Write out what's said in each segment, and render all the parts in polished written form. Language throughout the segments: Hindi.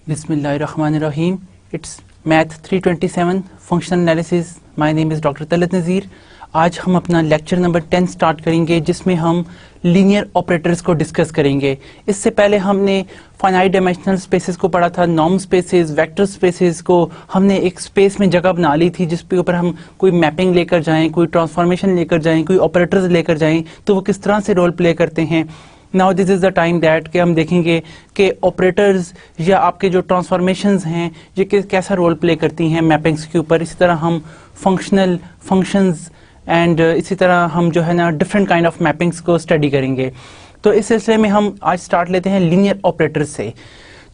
Bismillahirrahmanirrahim. It's Math 327 Functional Analysis. My name is Dr. Talat Nazir. आज हम अपना लेक्चर नंबर 10 स्टार्ट करेंगे जिसमें हम लीनियर ऑपरेटर्स को डिस्कस करेंगे। इससे पहले हमने फाइनाइट डायमेंशनल स्पेसेस को पढ़ा था, नॉर्म स्पेसेस, वेक्टर स्पेसेस को हमने एक स्पेस में जगह बना ली थी जिसके ऊपर हम कोई मैपिंग लेकर जाएं, कोई ट्रांसफॉर्मेशन लेकर जाएं, कोई ऑपरेटर्स लेकर जाएं तो वो किस तरह से रोल प्ले करते हैं। Now this is the time that कि हम देखेंगे कि ऑपरेटर्स या आपके जो ट्रांसफॉर्मेशंस हैं ये कैसा रोल प्ले करती हैं मैपिंग्स के ऊपर। इसी तरह हम फंक्शंस एंड इसी तरह हम जो है ना डिफरेंट काइंड ऑफ मैपिंग्स को स्टडी करेंगे। तो इस सिलसिले में हम आज स्टार्ट लेते हैं लीनियर ऑपरेटर्स से।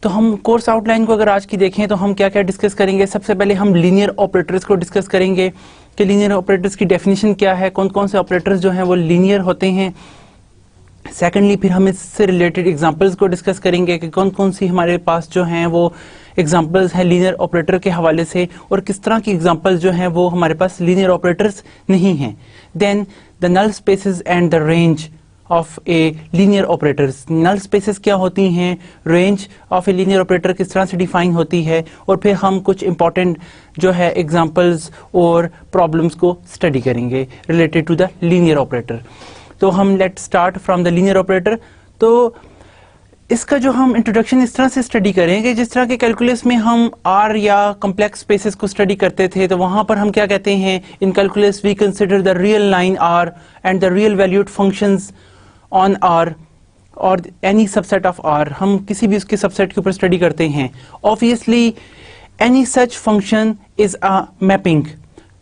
तो हम कोर्स आउटलाइन को अगर आज की देखें तो हम क्या क्या डिस्कस करेंगे। सबसे पहले हम लीनियर ऑपरेटर्स को डिस्कस करेंगे कि लीनियर ऑपरेटर्स की डेफिनेशन क्या है, कौन कौन से ऑपरेटर्स जो हैं वो लीनियर होते हैं। सेकेंडली फिर हम इससे रिलेटेड एग्जांपल्स को डिस्कस करेंगे कि कौन कौन सी हमारे पास जो हैं वो एग्जांपल्स हैं लीनियर ऑपरेटर के हवाले से और किस तरह की एग्जांपल्स जो हैं वो हमारे पास लीनियर ऑपरेटर्स नहीं हैं। Then the null spaces and the range of a linear operators. Null spaces क्या होती हैं, range of a linear operator किस तरह से डिफाइन होती है, और फिर हम कुछ इंपॉर्टेंट जो है एग्जांपल्स और प्रॉब्लम्स को स्टडी करेंगे related to the linear operator. तो हम let start from the linear operator. तो इसका जो हम इंट्रोडक्शन इस तरह से स्टडी करेंगे जिस तरह के कैलकुलस में हम आर या कॉम्प्लेक्स स्पेसेस को स्टडी करते थे। तो वहां पर हम क्या कहते हैं, in calculus we consider the real line R and the real valued functions on R और एनी सबसेट ऑफ आर। हम किसी भी उसके सबसेट के ऊपर स्टडी करते हैं। Obviously any such function is a mapping,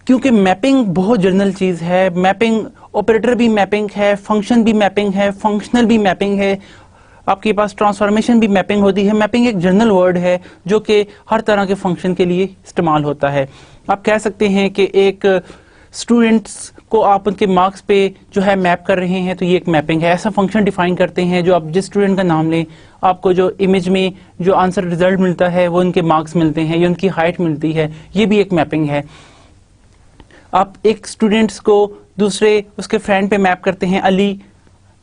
क्योंकि मैपिंग बहुत जनरल चीज़ है। मैपिंग ऑपरेटर भी मैपिंग है, फंक्शन भी मैपिंग है, फंक्शनल भी मैपिंग है, आपके पास ट्रांसफॉर्मेशन भी मैपिंग होती है। मैपिंग एक जनरल वर्ड है जो कि हर तरह के फंक्शन के लिए इस्तेमाल होता है। आप कह सकते हैं कि एक स्टूडेंट्स को आप उनके मार्क्स पे जो है मैप कर रहे हैं तो ये एक मैपिंग है। ऐसा फंक्शन डिफाइन करते हैं जो आप जिस स्टूडेंट का नाम लें आपको जो इमेज में जो आंसर रिजल्ट मिलता है वो उनके मार्क्स मिलते हैं या उनकी हाइट मिलती है, ये भी एक मैपिंग है। आप एक स्टूडेंट्स को दूसरे उसके फ्रेंड पे मैप करते हैं, अली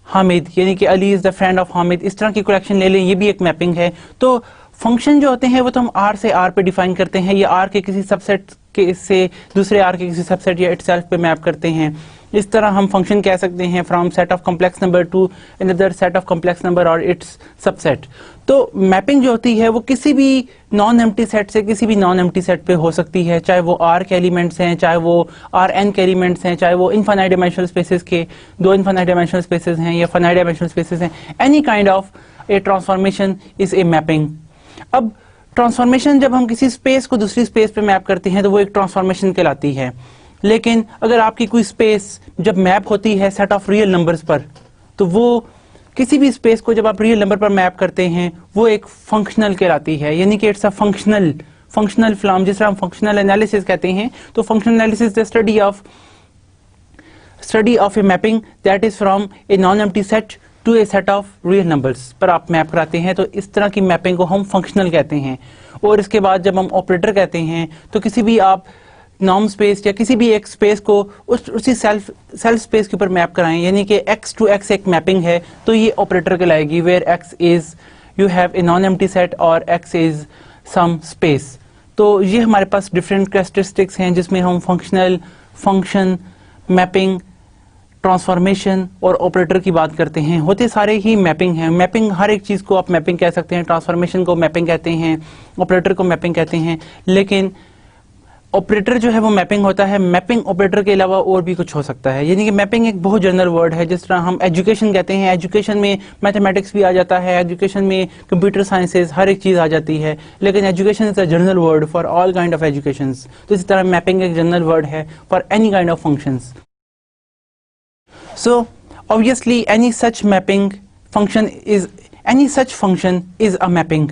हामिद, यानी कि Ali is the friend of Hamid, इस तरह की कलेक्शन ले लें, ये भी एक मैपिंग है। तो फंक्शन जो होते हैं वो तो हम आर से आर पे डिफाइन करते हैं या आर के किसी सबसेट के से दूसरे आर के किसी सबसेट या इटसेल्फ पे मैप करते हैं। इस तरह हम फंक्शन कह सकते हैं from set of complex number two another set of complex number और इट्स सबसेट। तो मैपिंग जो होती है वो किसी भी नॉन एम्प्टी सेट से किसी भी नॉन एम्प्टी सेट पे हो सकती है, चाहे वो आर के एलिमेंट्स हैं, चाहे वो आर एन के एलिमेंट्स हैं, चाहे वो इनफाइनाइट डायमेंशनल स्पेसेस के दो इनफाइनाइट डायमेंशनल स्पेसेस हैं या फाइनाइट डायमेंशनल स्पेसेस हैं। Any kind of A transformation is a mapping. अब ट्रांसफॉर्मेशन जब हम किसी स्पेस को दूसरी स्पेस पे मैप करते हैं तो वो एक ट्रांसफॉर्मेशन कहलाती है। लेकिन अगर आपकी कोई स्पेस जब मैप होती है सेट ऑफ रियल नंबर्स पर तो वो किसी भी स्पेस को जब आप रियल नंबर पर मैप करते हैं वो एक फंक्शनल कहलाती है, यानी कि इट्स अ फंक्शनल फ्लॉम। जिस तरह हम फंक्शनल एनालिसिस कहते हैं तो functional analysis the study of a mapping that is from a non empty set to a set of real numbers पर आप मैप कराते हैं। तो इस तरह की मैपिंग को हम फंक्शनल कहते हैं। और इसके बाद जब हम ऑपरेटर कहते हैं तो किसी भी आप नॉर्म स्पेस या किसी भी एक स्पेस को उसी सेल्फ स्पेस के ऊपर मैप कराएं, यानी कि x टू x एक मैपिंग है तो ये ऑपरेटर कहलाएगी, where x is you have a non empty set और x इज सम स्पेस। तो ये हमारे पास डिफरेंट कैरेक्टरिस्टिक्स हैं जिसमें हम फंक्शनल, फंक्शन, मैपिंग, ट्रांसफॉर्मेशन और ऑपरेटर की बात करते हैं। होते सारे ही मैपिंग हैं। मैपिंग हर एक चीज़ को आप मैपिंग कह सकते हैं, ट्रांसफॉर्मेशन को मैपिंग कहते हैं, ऑपरेटर को मैपिंग कहते हैं। लेकिन ऑपरेटर जो है वो मैपिंग होता है, मैपिंग ऑपरेटर के अलावा और भी कुछ हो सकता है। यानी कि मैपिंग एक बहुत जनरल वर्ड है। जिस तरह हम एजुकेशन कहते हैं, एजुकेशन में मैथमेटिक्स भी आ जाता है, एजुकेशन में कंप्यूटर साइंसेज, हर एक चीज़ आ जाती है। लेकिन education is a general word for all kind of education. तो इसी तरह मैपिंग एक जनरल वर्ड है for any kind of functions. So obviously any such function is a mapping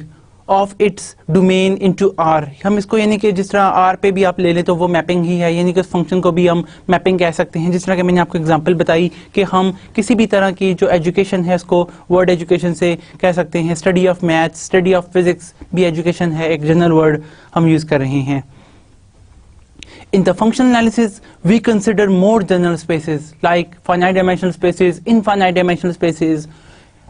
of its domain into R। हम इसको यानी कि जिस तरह R पे भी आप ले लें तो वो मैपिंग ही है, यानी कि उस फंक्शन को भी हम मैपिंग कह सकते हैं। जिस तरह कि मैंने आपको एग्जांपल बताई कि हम किसी भी तरह की जो एजुकेशन है उसको वर्ड एजुकेशन से कह सकते हैं। Study of math, study of physics भी एजुकेशन है, एक जनरल वर्ड हम यूज़ कर रहे हैं। In the functional analysis, we consider more general spaces like finite dimensional spaces, infinite dimensional spaces,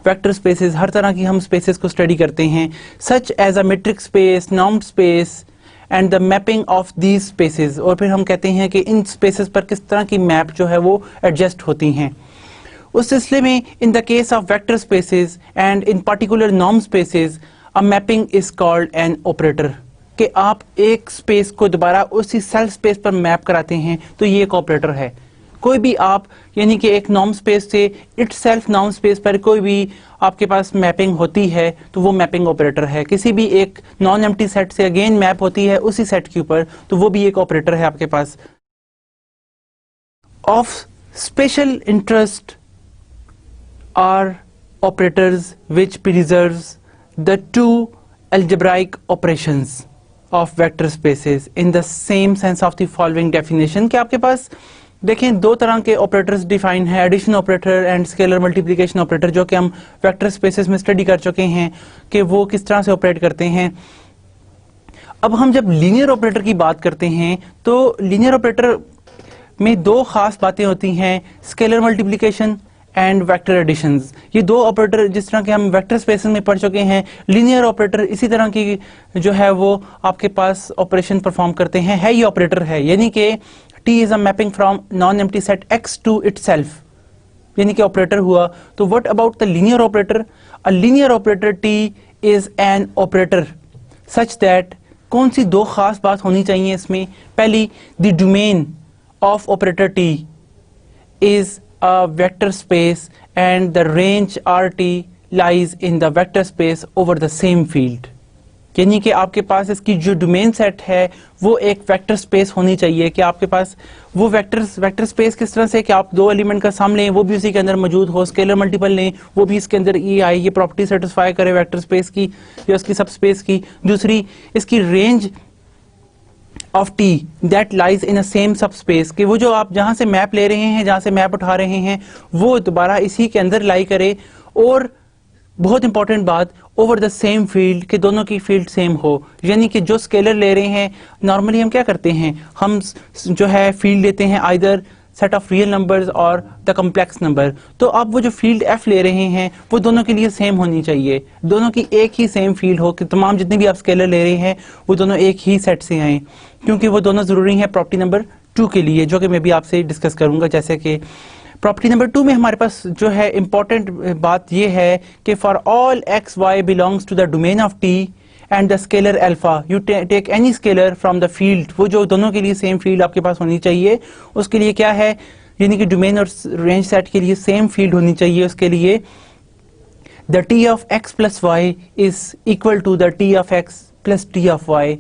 vector spaces, हर तरह की हम स्पेसेस को स्टडी करते हैं, such as a metric space, normed space and the mapping of these spaces. और फिर हम कहते हैं कि इन स्पेसेस पर किस तरह की मैप जो है वो एडजस्ट होती हैं। उस सिलसिले में in the case of vector spaces and in particular norm spaces a mapping is called an operator, कि आप एक स्पेस को दोबारा उसी सेल्फ स्पेस पर मैप कराते हैं तो ये एक ऑपरेटर है। कोई भी आप यानी कि एक नॉर्म स्पेस से इटसेल्फ नॉर्म स्पेस पर कोई भी आपके पास मैपिंग होती है तो वो मैपिंग ऑपरेटर है। किसी भी एक नॉन एम्प्टी सेट से अगेन मैप होती है उसी सेट के ऊपर तो वो भी एक ऑपरेटर है आपके पास। Of special interest are operators which preserves the two algebraic operations of vector spaces in the same sense of the following definition, कि आपके पास देखें दो तरह के ऑपरेटर्स डिफाइन है, addition operator and scalar multiplication operator, जो कि हम वेक्टर स्पेसेस में स्टडी कर चुके हैं कि वो किस तरह से ऑपरेट करते हैं। अब हम जब लीनियर ऑपरेटर की बात करते हैं तो लीनियर ऑपरेटर में दो खास बातें होती हैं, scalar multiplication and vector additions. ये दो ऑपरेटर जिस तरह के हम वेक्टर स्पेसेस में पढ़ चुके हैं, लीनियर ऑपरेटर इसी तरह की जो है वो आपके पास ऑपरेशन परफॉर्म करते हैं, है ये ऑपरेटर है। यानी कि T is a mapping from non empty set X to itself, यानी कि ऑपरेटर हुआ। तो what about the linear operator? A linear operator T is an operator such that, कौन सी दो खास बात होनी चाहिए इसमें? पहली, the domain of operator T is a vector space and the range RT lies in the vector space over the same field। यानी कि आपके पास इसकी जो डोमेन सेट है वो एक वेक्टर स्पेस होनी चाहिए, कि आपके पास वो वेक्टर स्पेस किस तरह से कि आप दो एलिमेंट का सम लें वो भी उसी के अंदर मौजूद हो, स्केलर मल्टीपल लें वो भी इसके अंदर ई आई, ये प्रॉपर्टी सेटिस्फाई करे वेक्टर स्पेस की या उसकी सब स्पेस की। दूसरी, इसकी range of T that lies in a same सब स्पेस, कि वो जो आप जहां से मैप ले रहे हैं, जहां से मैप उठा रहे हैं वो दोबारा इसी के अंदर लाई करे। और बहुत इंपॉर्टेंट बात, ओवर द सेम फील्ड, कि दोनों की फील्ड सेम हो। यानी कि जो स्केलर ले रहे हैं, नॉर्मली हम क्या करते हैं, हम जो है फील्ड लेते हैं either set of real numbers और द कम्प्लेक्स नंबर। तो आप वो जो फील्ड एफ ले रहे हैं वो दोनों के लिए सेम होनी चाहिए, दोनों की एक ही सेम फील्ड हो, कि तमाम जितने भी आप स्केलर ले रहे हैं वो दोनों एक ही सेट से आए, क्योंकि वो दोनों जरूरी हैं प्रॉपर्टी नंबर 2 के लिए, जो कि मैं भी आपसे डिस्कस करूंगा। जैसे कि प्रॉपर्टी नंबर 2 में हमारे पास जो है इंपॉर्टेंट बात ये है कि for all X Y belongs to the domain of T and the scalar alpha you take any scalar from the field, वो जो दोनों के लिए सेम फील्ड आपके पास होनी चाहिए। उसके लिए क्या है, यानी कि डोमेन और रेंज सेट के लिए सेम फील्ड होनी चाहिए। उसके लिए the T of x plus Y is equal to the T of x plus T of Y.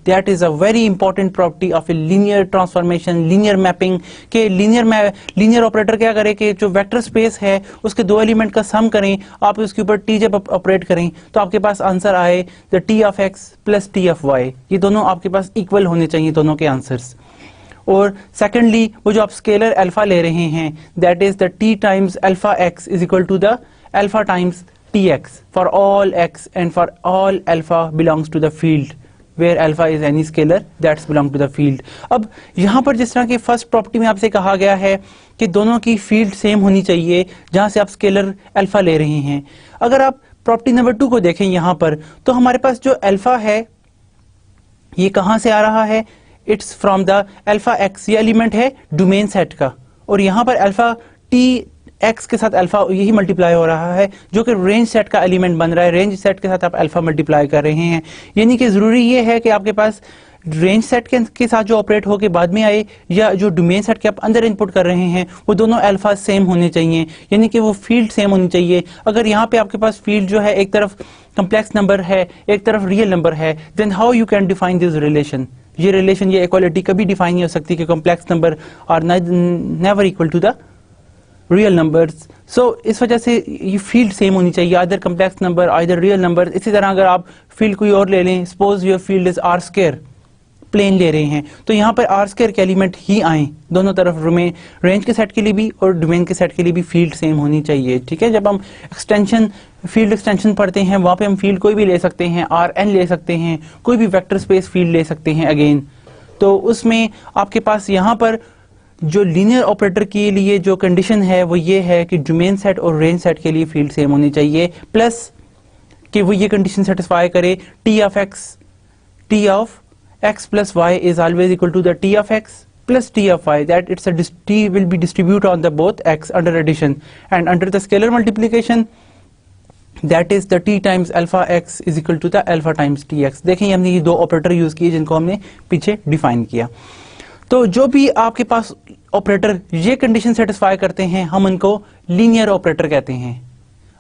That is a very important property of a linear transformation, linear mapping, के linear ऑपरेटर क्या करे कि जो वेक्टर स्पेस है उसके दो एलिमेंट का सम करें, आप उसके ऊपर t जब ऑपरेट करें तो आपके पास आंसर आए the T of x plus T of Y. ये दोनों आपके पास इक्वल होने चाहिए दोनों के आंसर्स। और सेकेंडली, वो जो आप स्केलर अल्फा ले रहे हैं, that is the T times alpha x is equal to the alpha times T X for all X and for all alpha belongs to the field where alpha is any scalar that's belong to the field। अब यहाँ पर जिस तरह की फर्स्ट प्रॉपर्टी में आपसे कहा गया है कि दोनों की फील्ड सेम होनी चाहिए जहाँ से आप स्केलर अल्फा ले रहे हैं, अगर आप प्रॉपर्टी नंबर 2 को देखें यहाँ पर तो हमारे पास जो अल्फा है ये कहाँ से आ रहा है, it's from the alpha x, ये एलिमेंट है डोमेन सेट का, और यहाँ पर अल्फा टी एक्स के साथ अल्फा यही मल्टीप्लाई हो रहा है जो कि रेंज सेट का एलिमेंट बन रहा है। रेंज सेट के साथ आप अल्फा मल्टीप्लाई कर रहे हैं, यानी कि जरूरी ये है कि आपके पास रेंज सेट के साथ जो ऑपरेट होकर बाद में आए या जो डोमेन सेट के आप अंदर इनपुट कर रहे हैं वो दोनों अल्फा सेम होने चाहिए, यानी कि वो फील्ड सेम होनी चाहिए। अगर यहाँ पे आपके पास फील्ड जो है एक तरफ कम्प्लेक्स नंबर है एक तरफ रियल नंबर है, then how you can define this relation. ये रिलेशन, ये इक्वालिटी कभी डिफाइन नहीं हो सकती कि complex number are never equal to the real numbers. So इस वजह से ये फील्ड सेम होनी चाहिए, either complex number either real number. इसी तरह अगर आप फील्ड कोई और ले लें, suppose your field is R square, plane ले रहे हैं तो यहाँ पर आर स्क्वायर के एलिमेंट ही आए दोनों तरफ, रेंज के सेट के लिए भी और डोमेन के सेट के लिए भी फील्ड सेम होनी चाहिए। ठीक है, जब हम फील्ड एक्सटेंशन पढ़ते हैं वहाँ पे हम फील्ड कोई भी ले सकते हैं, आर एन ले सकते हैं, कोई भी वेक्टर स्पेस फील्ड ले सकते हैं अगेन। तो उसमें आपके पास यहाँ पर जो लीनियर ऑपरेटर के लिए जो कंडीशन है वो ये है कि डोमेन सेट और रेंज सेट के लिए फील्ड सेम होनी चाहिए, प्लस कि वो ये कंडीशन सेटिस्फाई करे T of x plus y is always equal to the t of x plus t of y, that it's a t will be distributed on the both x under addition, and under the scalar multiplication that is the t times alpha x is equal to the alpha times tx। देखें हमने ये दो ऑपरेटर यूज किए जिनको हमने पीछे डिफाइन किया। तो जो भी आपके पास ऑपरेटर ये कंडीशन सेटिस्फाई करते हैं हम उनको लीनियर ऑपरेटर कहते हैं।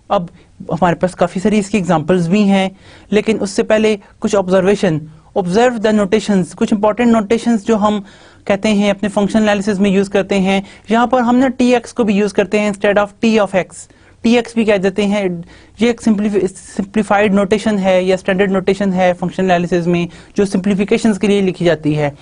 अब हमारे पास काफी सारी इसकी एग्जांपल्स भी हैं, लेकिन उससे पहले कुछ ऑब्जर्वेशन। ऑब्जर्व द नोटेशंस, कुछ इंपॉर्टेंट नोटेशंस जो हम कहते हैं अपने फंक्शनल एनालिसिस में यूज करते हैं। यहाँ पर हमने टी एक्स को भी यूज करते हैं instead of T of x, T x भी कह देते हैं। ये एक सिंप्लीफाइड नोटेशन है या स्टैंडर्ड नोटेशन है फंक्शनल एनालिसिस में, जो सिंप्लीफिकेशंस के लिए लिखी जाती है।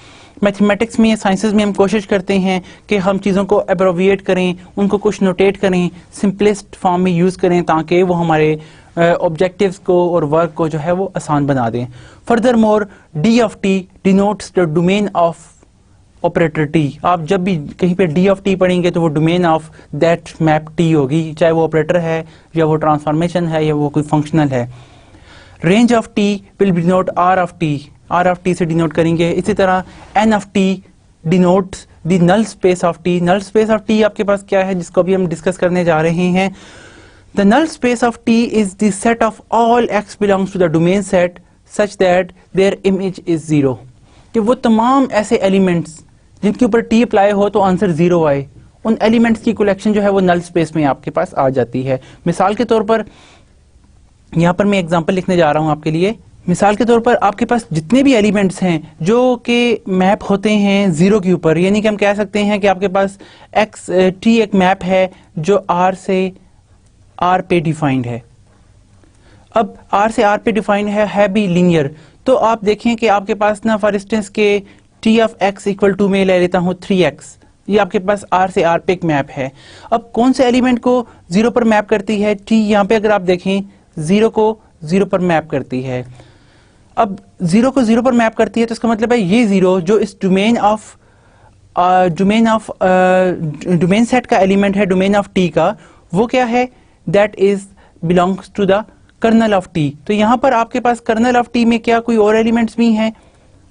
मैथमेटिक्स में, साइंसेज में हम कोशिश करते हैं कि हम चीज़ों को एब्रोविएट करें, उनको कुछ नोटेट करें, सिंपलेस्ट फॉर्म में यूज़ करें ताकि वो हमारे ऑब्जेक्टिव्स को और वर्क को जो है वो आसान बना दें। Further more D of T denotes the domain of operator T. आप जब भी कहीं पे डी ऑफ टी पढ़ेंगे तो वो domain of that map T होगी, चाहे वो ऑपरेटर है या वो ट्रांसफॉर्मेशन है या वो कोई फंक्शनल है। Range of T will denote R of T, R of T से डिनोट करेंगे। इसी तरह N of T denotes the null space of T. Null space of T आपके पास क्या है जिसको अभी हम डिस्कस करने जा रहे हैं। The null space of T is the set of all X belongs to the domain set such that their image is zero. कि वो तमाम ऐसे एलिमेंट्स जिनके ऊपर टी अप्लाई हो तो आंसर जीरो आए, उन एलिमेंट्स की कलेक्शन जो है वो नल स्पेस में आपके पास आ जाती है। मिसाल के तौर पर यहाँ पर मैं एग्जांपल लिखने जा रहा हूँ आपके लिए। मिसाल के तौर पर आपके पास जितने भी एलिमेंट्स हैं जो कि मैप होते हैं जीरो के ऊपर, यानी कि हम कह सकते हैं कि आपके पास एक्स टी एक मैप है जो आर से आर पे डिफाइंड है। अब आर से आर पे डिफाइंड है भी लीनियर। तो आप देखें कि आपके पास ना फॉर इंस्टेंस के T of X equal to में ले लेता हूँ 3x, ये आपके पास आर से आर पे एक मैप है। अब कौन से एलिमेंट को जीरो पर मैप करती है टी? यहाँ पे अगर आप देखें जीरो को जीरो पर मैप करती है। अब जीरो को जीरो पर मैप करती है तो इसका मतलब है ये जीरो जो इस डोमेन सेट का एलिमेंट है, डोमेन ऑफ टी का, वो क्या है? That is belongs to the kernel of T. तो यहाँ पर आपके पास कर्नल ऑफ टी में क्या कोई और एलिमेंट्स भी हैं?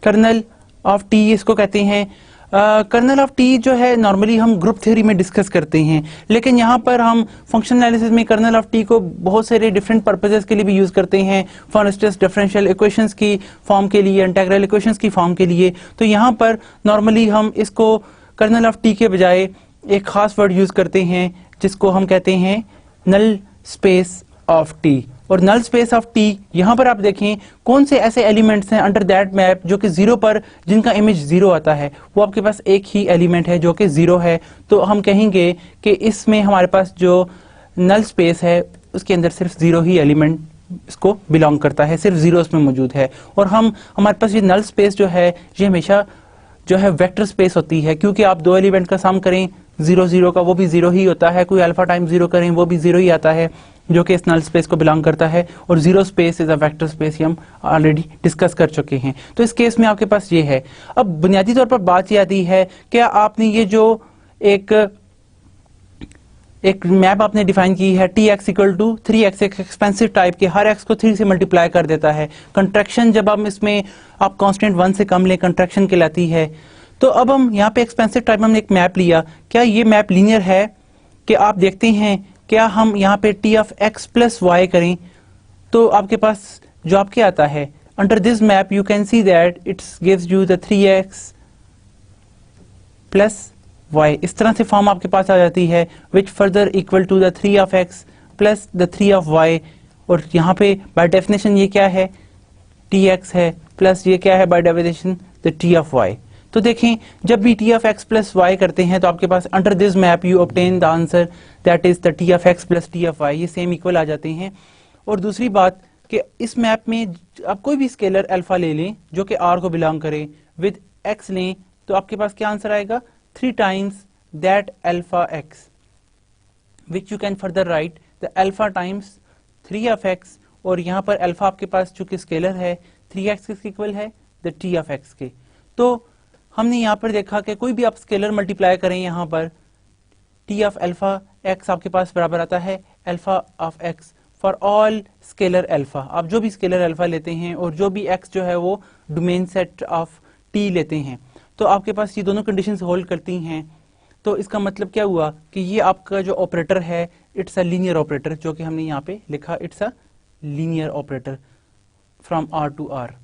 कर्नल ऑफ टी इसको कहते हैं। कर्नल ऑफ टी जो है नॉर्मली हम ग्रुप थ्योरी में डिस्कस करते हैं, लेकिन यहाँ पर हम फंक्शनल एनालिसिस में कर्नल ऑफ टी को बहुत सारे डिफरेंट पर्पसेस के लिए भी यूज करते हैं। फॉर इंस्टेंस डिफरेंशियल इक्वेशंस की फॉर्म के लिए, इंटीग्रल इक्वेशंस की फॉर्म के लिए। तो यहाँ पर नॉर्मली हम इसको कर्नल ऑफ टी के बजाय एक खास वर्ड यूज करते हैं जिसको हम कहते हैं नल स्पेस ऑफ टी। और नल स्पेस ऑफ टी यहाँ पर आप देखें कौन से ऐसे एलिमेंट्स हैं अंडर दैट मैप जो कि जीरो पर, जिनका इमेज जीरो आता है, वो आपके पास एक ही एलिमेंट है जो कि जीरो है। तो हम कहेंगे कि इसमें हमारे पास जो नल स्पेस है उसके अंदर सिर्फ जीरो ही एलिमेंट इसको बिलोंग करता है, सिर्फ जीरो उसमें मौजूद है। और हमारे पास ये नल स्पेस जो है ये हमेशा जो है वेक्टर स्पेस होती है, क्योंकि आप दो एलिमेंट का सम करें जीरो जीरो का वो भी जीरो ही होता है, कोई अल्फा टाइम जीरो करें वो भी जीरो ही आता है जो कि इस नल स्पेस को बिलोंग करता है। और zero space is a vector space, ये हम ऑलरेडी डिस्कस कर चुके हैं। तो इस केस में आपके पास ये है। अब बुनियादी तौर पर बात ये आती है क्या आपने ये जो एक मैप आपने डिफाइन की है T x equal to 3x, एक एक्सपेंसिव टाइप के, हर x को 3 से मल्टीप्लाई कर देता है। कंट्रैक्शन जब हम इसमें आप कांस्टेंट 1 से कम लें कंट्रैक्शन कहलाती है। तो अब हम यहाँ पे एक्सपेंसिव टाइप हमने एक मैप लिया, क्या ये मैप लीनियर है? कि आप देखते हैं क्या हम यहाँ पे T of x plus Y करें तो आपके पास जो आपके आता है under this map you can see that it's gives you the 3x plus Y. इस तरह से फॉर्म आपके पास आ जाती है which further equal to the 3 of x plus the 3 of Y. और यहाँ पे बाय डेफिनेशन ये क्या है? टी एक्स है प्लस ये क्या है by definition? The T of Y. तो देखें जब भी T of x plus Y करते हैं तो आपके पास under this map you obtain the answer that is the T of x plus T of Y, ये सेम इक्वल आ जाते हैं। और दूसरी बात कि इस मैप में आप कोई भी स्केलर अल्फा ले लें जो कि आर को बिलोंग करे, विद एक्स लें तो आपके पास क्या आंसर आएगा? 3 times that alpha x, which you can further right the alpha times 3 of x. और यहाँ पर अल्फा आपके पास चूंकि स्केलर है 3x किसके इक्वल है? द टी ऑफ एक्स के। तो हमने यहाँ पर देखा कि कोई भी आप स्केलर मल्टीप्लाई करें यहाँ पर टी ऑफ अल्फा एक्स आपके पास बराबर आता है alpha of x for all scalar alpha. आप जो भी स्केलर अल्फा लेते हैं और जो भी एक्स जो है वो डोमेन सेट ऑफ टी लेते हैं, तो आपके पास ये दोनों कंडीशंस होल्ड करती हैं। तो इसका मतलब क्या हुआ कि ये आपका जो ऑपरेटर है इट्स अ लीनियर ऑपरेटर, जो कि हमने यहाँ पे लिखा it's a linear operator from R to R,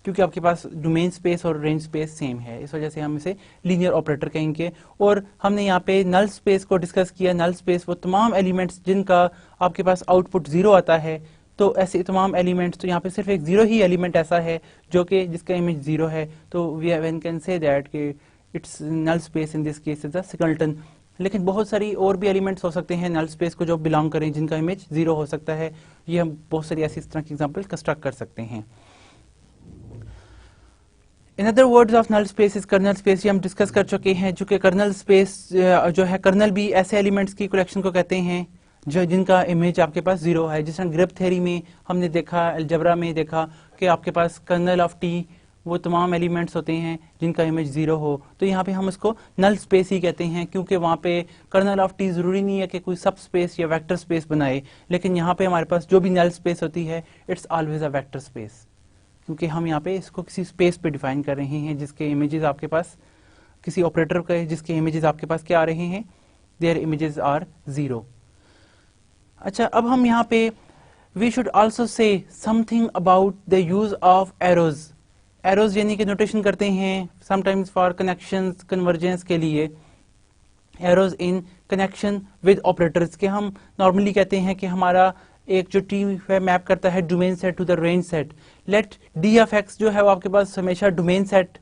क्योंकि आपके पास डोमेन स्पेस और रेंज स्पेस सेम है, इस वजह से हम इसे लीनियर ऑपरेटर कहेंगे। और हमने यहाँ पे नल स्पेस को डिस्कस किया। नल स्पेस वो तमाम एलिमेंट्स जिनका आपके पास आउटपुट जीरो आता है, तो ऐसे तमाम एलिमेंट्स, तो यहाँ पे सिर्फ एक जीरो ही एलिमेंट ऐसा है जो कि जिसका इमेज जीरो है, तो वी कैन से दैट कि it's null space in this case is a singleton. लेकिन बहुत सारी और भी एलिमेंट्स हो सकते हैं नल स्पेस को जो बिलोंग करें जिनका इमेज जीरो हो सकता है। ये हम बहुत सारी ऐसी इस तरह की एग्जांपल कंस्ट्रक्ट कर सकते हैं। In other words of null space is kernel space, ये हम डिस्कस कर चुके हैं। जो कि कर्नल स्पेस जो है, कर्नल भी ऐसे एलिमेंट्स की कलेक्शन को कहते हैं जो जिनका इमेज आपके पास जीरो है। जिस तरह ग्रुप थ्योरी में हमने देखा, अलजेब्रा में देखा कि आपके पास कर्नल ऑफ टी वो तमाम एलिमेंट्स होते हैं जिनका इमेज जीरो हो, तो यहाँ पे हम उसको नल स्पेस ही कहते हैं, क्योंकि वहाँ पे कर्नल ऑफ टी जरूरी नहीं है कि कोई सब स्पेस या वेक्टर स्पेस बनाए, लेकिन यहाँ पे हमारे पास जो भी नल स्पेस होती है it's always a vector space, क्योंकि हम यहाँ पे इसको किसी स्पेस पे डिफाइन कर रहे हैं जिसके इमेजेस आपके पास, किसी ऑपरेटर के जिसके इमेजेस आपके पास क्या आ रहे हैं, देयर इमेजेस आर जीरो। अच्छा, अब हम यहाँ पे we should also say something about the use of arrows. Arrows यानी कि नोटेशन करते हैं समटाइम्स फॉर कनेक्शंस, कन्वर्जेंस के लिए। Arrows in connection with operators के हम नॉर्मली कहते हैं कि हमारा एक जो टी है मैप करता है domain set to the range set. Let D of X जो है वो आपके पास हमेशा डोमेन सेट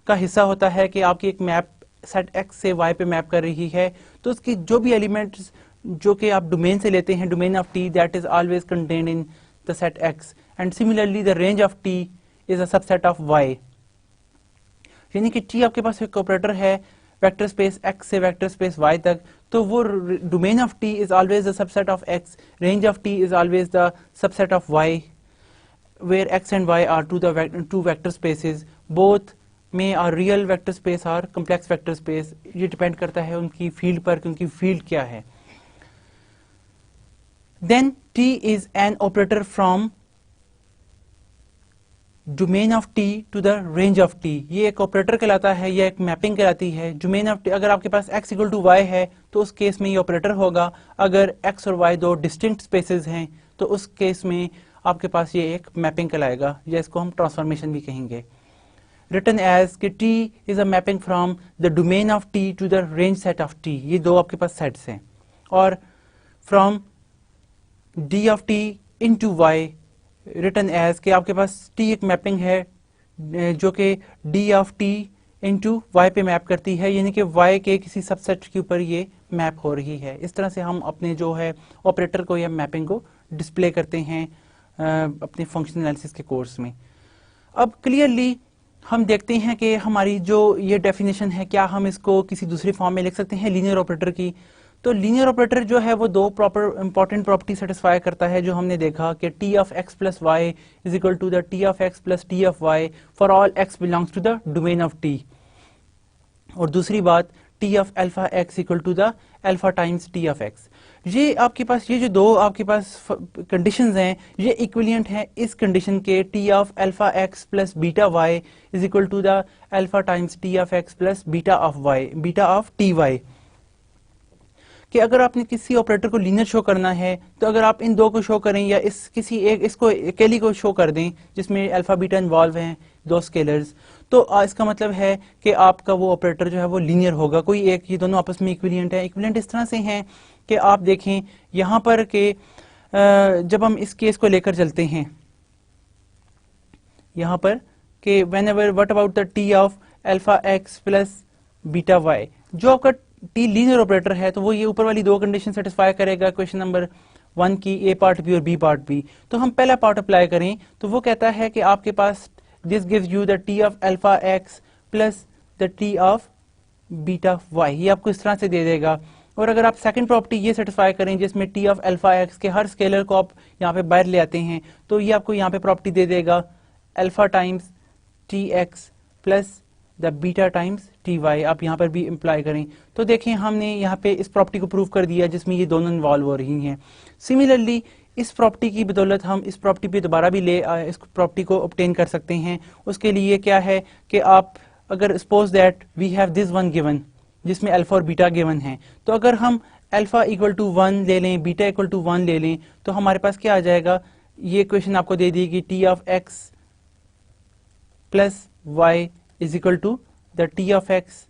का हिस्सा होता है कि आपकी एक मैप सेट एक्स से वाई पे मैप कर रही है, तो उसकी जो भी एलिमेंट्स जो कि आप डोमेन से लेते हैं, domain of T that is always contained in the set X, and similarly the range of T is a subset of Y. यानी कि टी आपके पास एक ऑपरेटर है वेक्टर स्पेस एक्स से वेक्टर स्पेस वाई तक, तो वो domain of T is always the subset of X, range of T is always the subset of Y, where x and y are two vector spaces, both में are real vector space or complex vector space। ये डिपेंड करता है उनकी फील्ड पर कि उनकी फील्ड क्या है। Then T is an operator from domain of T to the range of T। ये एक ऑपरेटर कहलाता है, ये एक मैपिंग कहलाती है। डोमेन ऑफ T, अगर आपके पास x इक्वल टू y है तो उस केस में ये ऑपरेटर होगा। अगर x और y दो डिस्टिंक्ट स्पेसेस हैं तो उस केस में आपके पास ये एक मैपिंग कहलाएगा, या इसको हम ट्रांसफॉर्मेशन भी कहेंगे। रिटन एज कि T is a mapping from the domain of T to the range set of T, ये दो आपके पास सेट्स हैं। और from D of T into Y written as कि आपके पास टी एक मैपिंग है जो कि D of T into Y पे मैप करती है, यानी कि वाई के किसी सबसेट के ऊपर ये मैप हो रही है। इस तरह से हम अपने जो है ऑपरेटर को या मैपिंग को डिस्प्ले करते हैं अपने फंक्शनल एनालिसिस के कोर्स में। अब क्लियरली हम देखते हैं कि हमारी जो ये डेफिनेशन है, क्या हम इसको किसी दूसरी फॉर्म में लिख सकते हैं लीनियर ऑपरेटर की। तो लीनियर ऑपरेटर जो है वो दो प्रॉपर इंपॉर्टेंट प्रॉपर्टी सेटिस्फाई करता है, जो हमने देखा कि T of x plus Y is equal to the T of x plus T of Y for all X belongs to the domain of T. और दूसरी बात, T of alpha X equal to the alpha times T of X. ये आपके पास ये जो दो आपके पास कंडीशंस हैं ये इक्विलिएंट हैं इस कंडीशन के T of alpha x plus beta Y is equal to the alpha times T of x plus beta of Y, beta of T Y. कि अगर आपने किसी ऑपरेटर को लीनियर शो करना है तो अगर आप इन दो को शो करें या इस किसी एक इसको अकेली को शो कर दें जिसमें अल्फा बीटा इन्वॉल्व हैं दो स्केलर्स, तो इसका मतलब है कि आपका वो ऑपरेटर जो है वो लीनियर होगा, कोई एक, ये दोनों आपस में इक्विलिएंट है। इक्विलिएंट इस तरह से हैं कि आप देखें यहाँ पर कि जब हम इस केस को लेकर चलते हैं यहाँ पर कि whenever what about the T of alpha x plus beta Y, जो आपका टी लीनियर ऑपरेटर है तो वो ये ऊपर वाली दो कंडीशन सेटिस्फाई करेगा क्वेश्चन नंबर 1 की, ए पार्ट बी और बी पार्ट बी। तो हम पहला पार्ट अप्लाई करें तो वो कहता है कि आपके पास this gives you the T of alpha x plus the T of beta Y, ये आपको इस तरह से दे देगा। और अगर आप सेकंड प्रॉपर्टी ये सेटिस्फाई करें जिसमें टी ऑफ अल्फा एक्स के हर स्केलर को आप यहाँ पे बाहर ले आते हैं तो ये आपको यहाँ पे प्रॉपर्टी दे देगा alpha times T X plus the beta times T Y. आप यहाँ पर भी इम्प्लाई करें तो देखें हमने यहाँ पे इस प्रॉपर्टी को प्रूव कर दिया जिसमें ये दोनों इन्वॉल्व हो रही हैं। सिमिलरली इस प्रॉपर्टी की बदौलत हम इस प्रॉपर्टी पे दोबारा भी इस प्रॉपर्टी को ऑब्टेन कर सकते हैं। उसके लिए क्या है कि आप अगर suppose that we have this one given जिसमें अल्फा और बीटा गिवन है, तो अगर हम अल्फा इक्वल टू 1 ले लें, बीटा इक्वल टू 1 ले लें, तो हमारे पास क्या आ जाएगा, ये क्वेश्चन आपको दे दी कि T of x plus Y is equal to the T of x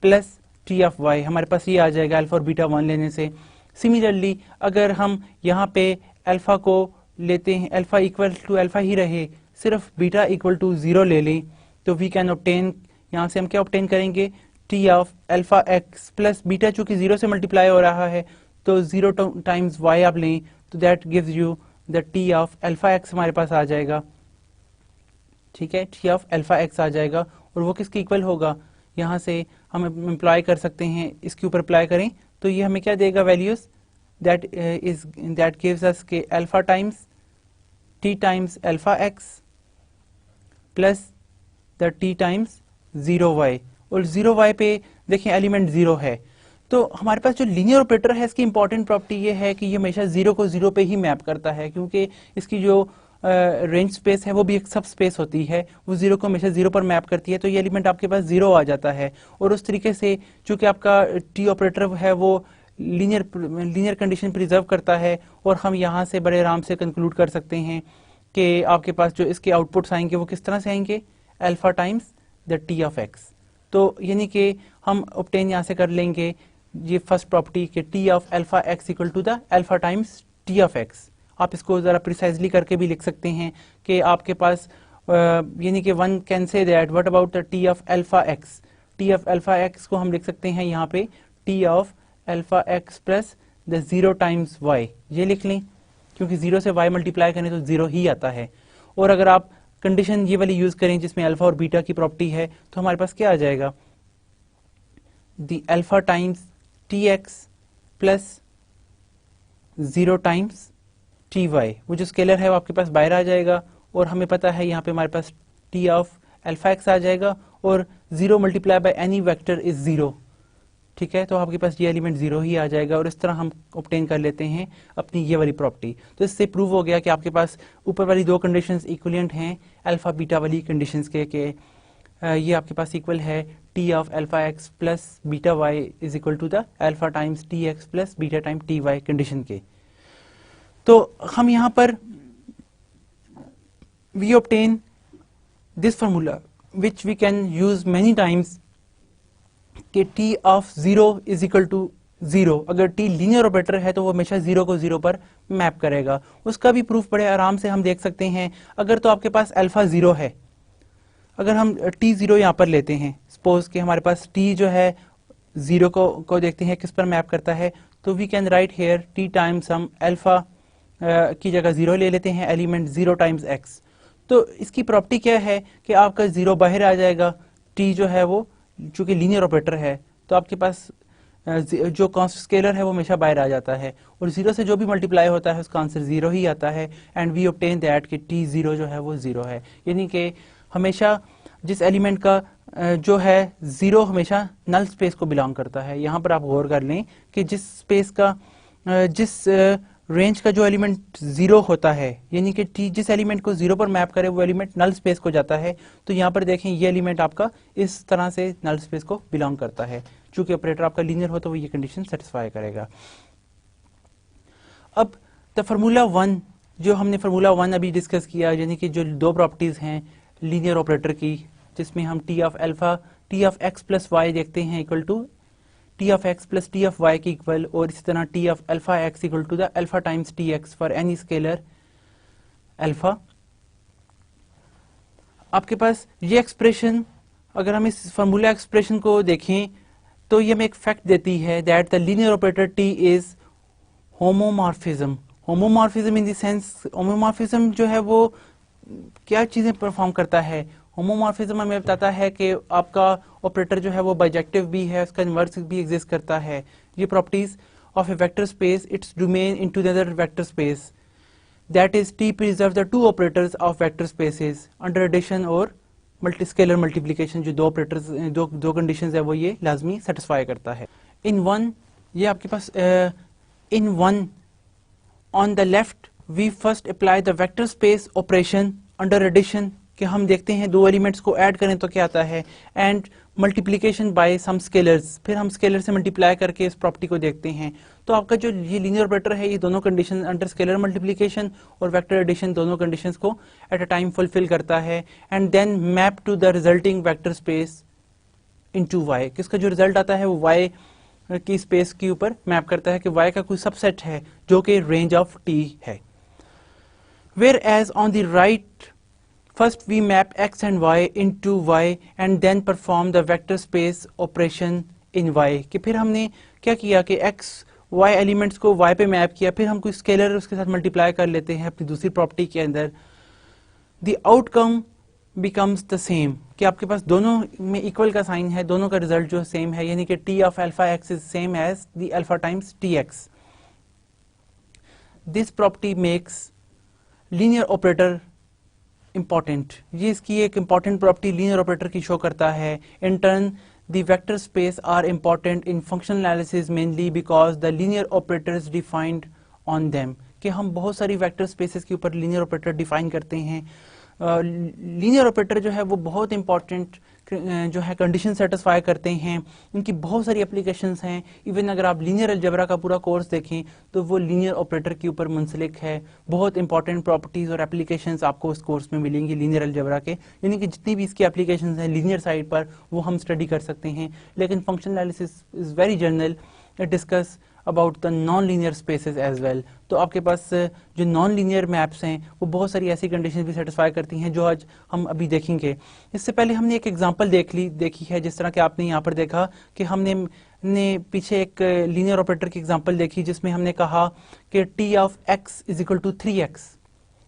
plus T of Y. हमारे पास ये आ जाएगा अल्फा और बीटा 1 लेने से। सिमिलरली अगर हम यहाँ पे अल्फा को लेते हैं, अल्फा इक्वल टू अल्फा ही रहे, सिर्फ बीटा इक्वल टू 0 ले लें, तो वी कैन ऑब्टेन, यहाँ से हम क्या ऑब्टेन करेंगे, T of alpha x plus beta, चूंकि 0 से मल्टीप्लाई हो रहा है तो 0 टाइम्स वाई आप लें तो that gives you the T of alpha x हमारे पास आ जाएगा। ठीक है, टी ऑफ अल्फा एक्स आ जाएगा और वो किसके इक्वल होगा, यहाँ से हम अप्लाई कर सकते हैं, इसके ऊपर अप्लाई करें तो ये हमें क्या देगा, वैल्यूज दैट गिव्स अस के alpha times T times alpha x plus the T times 0y। और 0y पे देखें एलिमेंट 0 है, तो हमारे पास जो लीनियर ऑपरेटर है इसकी इंपॉर्टेंट प्रॉपर्टी ये है कि ये हमेशा 0 को 0 पे ही मैप करता है, क्योंकि इसकी जो रेंज स्पेस है वो भी एक सब स्पेस होती है, वो 0 को हमेशा 0 पर मैप करती है, तो ये एलिमेंट आपके पास 0 आ जाता है। और उस तरीके से चूंकि आपका टी ऑपरेटर है वो लीनियर कंडीशन प्रिजर्व करता है, और हम यहाँ से बड़े आराम से कंक्लूड कर सकते हैं कि आपके पास जो इसके आउटपुट्स आएंगे वो किस तरह से आएंगे, alpha times the T of x. तो यानी कि हम ऑब्टेन यहाँ से कर लेंगे ये फर्स्ट प्रॉपर्टी के T of alpha X equal to the alpha times T of X. आप इसको ज़रा प्रिसाइजली करके भी लिख सकते हैं कि आपके पास यानी कि one can say that what about the T of alpha X. T of alpha X को हम लिख सकते हैं यहाँ पे T of alpha x plus the 0 times Y, ये लिख लें, क्योंकि 0 से y मल्टीप्लाई करें तो 0 ही आता है। और अगर आप कंडीशन ये वाली यूज करें जिसमें अल्फा और बीटा की प्रॉपर्टी है, तो हमारे पास क्या आ जाएगा, the alpha times T X plus 0 times T Y. वो जो स्केलर है वो आपके पास बाहर आ जाएगा, और हमें पता है यहाँ पे हमारे पास टी ऑफ अल्फा एक्स आ जाएगा, और 0 multiply by any vector is 0। ठीक है, तो आपके पास ये एलिमेंट 0 ही आ जाएगा, और इस तरह हम ऑब्टेन कर लेते हैं अपनी ये वाली प्रॉपर्टी। तो इससे प्रूव हो गया कि आपके पास ऊपर वाली दो कंडीशंस इक्विवेलेंट हैं अल्फा बीटा वाली कंडीशंस के ये आपके पास इक्वल है T of alpha x plus beta Y is equal to the alpha times T X plus beta time T Y condition के। तो हम यहाँ पर we obtain this formula which we can use many times कि t of 0 is equal to 0। अगर t लीनियर ऑपरेटर है तो वो हमेशा 0 को 0 पर मैप करेगा। उसका भी प्रूफ बड़े आराम से हम देख सकते हैं। अगर तो आपके पास अल्फा 0 है, अगर हम t0 यहाँ पर लेते हैं, सपोज कि हमारे पास t जो है 0 को देखते हैं किस पर मैप करता है, तो we can write here t times हम अल्फा की जगह 0 ले लेते हैं, एलिमेंट 0 टाइम्स x। तो इसकी प्रॉपर्टी क्या है कि आपका 0 बाहर आ जाएगा, t जो है वो चूंकि लीनियर ऑपरेटर है तो आपके पास जो कांस्टेंट स्केलर है वो हमेशा बाहर आ जाता है, और 0 से जो भी मल्टीप्लाई होता है उसका आंसर 0 ही आता है। एंड वी ऑब्टेन दैट कि t0 जो है वो 0 है, यानी कि हमेशा जिस एलिमेंट का जो है 0 हमेशा नल स्पेस को बिलोंग करता है। यहाँ पर आप गौर कर लें कि जिस स्पेस का जिस रेंज का जो एलिमेंट 0 होता है, यानी कि t जिस एलिमेंट को 0 पर मैप करे वो एलिमेंट नल स्पेस को जाता है। तो यहाँ पर देखें ये एलिमेंट आपका इस तरह से नल स्पेस को बिलोंग करता है। चूंकि ऑपरेटर आपका लीनियर हो तो वो ये कंडीशन सेटिस्फाई करेगा। अब द फार्मूला 1 जो हमने फार्मूला 1 अभी डिस्कस किया, यानी कि जो दो प्रॉपर्टीज हैं लीनियर ऑपरेटर की, जिसमें हम T of alpha T of x plus Y देखते हैं equal to T of x plus T of Y की इक्वल, और इसी तरह T of alpha X equal to the alpha times T X for any scalar alpha. आपके पास ये एक्सप्रेशन, अगर हम इस फार्मूला एक्सप्रेशन को देखें तो ये हमें एक फैक्ट देती है that the linear operator T is homomorphism. Homomorphism in the sense, homomorphism जो है वो क्या चीजें परफॉर्म करता है। होमोमॉर्फिज्म हमें बताता है कि आपका ऑपरेटर जो है वो बाइजेक्टिव भी है, उसका इन्वर्स भी एग्जिस्ट करता है। ये properties of a vector space, its domain into the other vector space, that is T preserve the two operators of vector spaces under addition और मल्टी स्केलर मल्टीप्लिकेशन जो दो ऑपरेटर्स दो कंडीशंस है वो ये लाजमी सेटिस्फाई करता है। इन वन ये आपके पास in one on the left we first apply the vector space operation under addition कि हम देखते हैं दो एलिमेंट्स को ऐड करें तो क्या आता है, and multiplication by some scalars, फिर हम स्केलर से मल्टीप्लाई करके इस प्रॉपर्टी को देखते हैं। तो आपका जो ये लीनियर ऑपरेटर है ये दोनों कंडीशन अंडर स्केलर मल्टीप्लिकेशन और वेक्टर एडिशन दोनों कंडीशंस को एट अ टाइम फुलफिल करता है, and then map to the resulting vector space into Y, किसका जो रिजल्ट आता है वो वाई की स्पेस के ऊपर मैप करता है कि वाई का कोई सबसेट है जो कि रेंज ऑफ टी है। Whereas on the right first we map x and y into y and then perform the vector space operation in y, कि फिर हमने क्या किया कि x y एलिमेंट्स को y पे मैप किया, फिर हम कोई स्केलर उसके साथ मल्टीप्लाई कर लेते हैं अपनी दूसरी प्रॉपर्टी के अंदर। the outcome becomes the same, कि आपके पास दोनों में इक्वल का साइन है, दोनों का रिजल्ट जो सेम है, यानी कि t of alpha x is same as the alpha times tx. this property makes linear operator important, ये इसकी एक इंपॉर्टेंट प्रॉपर्टी लीनियर ऑपरेटर की शो करता है। In turn the vector space are important in functional analysis mainly because the linear operators defined on them, कि हम बहुत सारी वेक्टर स्पेसेस के ऊपर लीनियर ऑपरेटर डिफाइन करते हैं। लीनियर ऑपरेटर जो है वो बहुत इंपॉर्टेंट जो है कंडीशन सेटिस्फाई करते हैं, उनकी बहुत सारी एप्लीकेशंस हैं। इवन अगर आप लीनियर अलजेब्रा का पूरा कोर्स देखें तो वो लीनियर ऑपरेटर के ऊपर मुंसलिक है। बहुत इंपॉर्टेंट प्रॉपर्टीज और एप्लीकेशंस आपको उस कोर्स में मिलेंगी लीनियर अलजेब्रा के, यानी कि जितनी भी इसकी एप्लीकेशंस हैं लीनियर साइड पर वो हम स्टडी कर सकते हैं। लेकिन functional analysis is very general, it discuss about the non linear spaces as well. तो आपके पास जो नॉन लीनियर मैप्स हैं वो बहुत सारी ऐसी कंडीशन भी सेटिस्फाई करती हैं जो आज हम अभी देखेंगे। इससे पहले हमने एक एग्जांपल देखी है, जिस तरह कि आपने यहाँ पर देखा कि हमने पीछे एक लीनियर ऑपरेटर की एग्जांपल देखी जिसमें हमने कहा कि t of x is equal to 3x,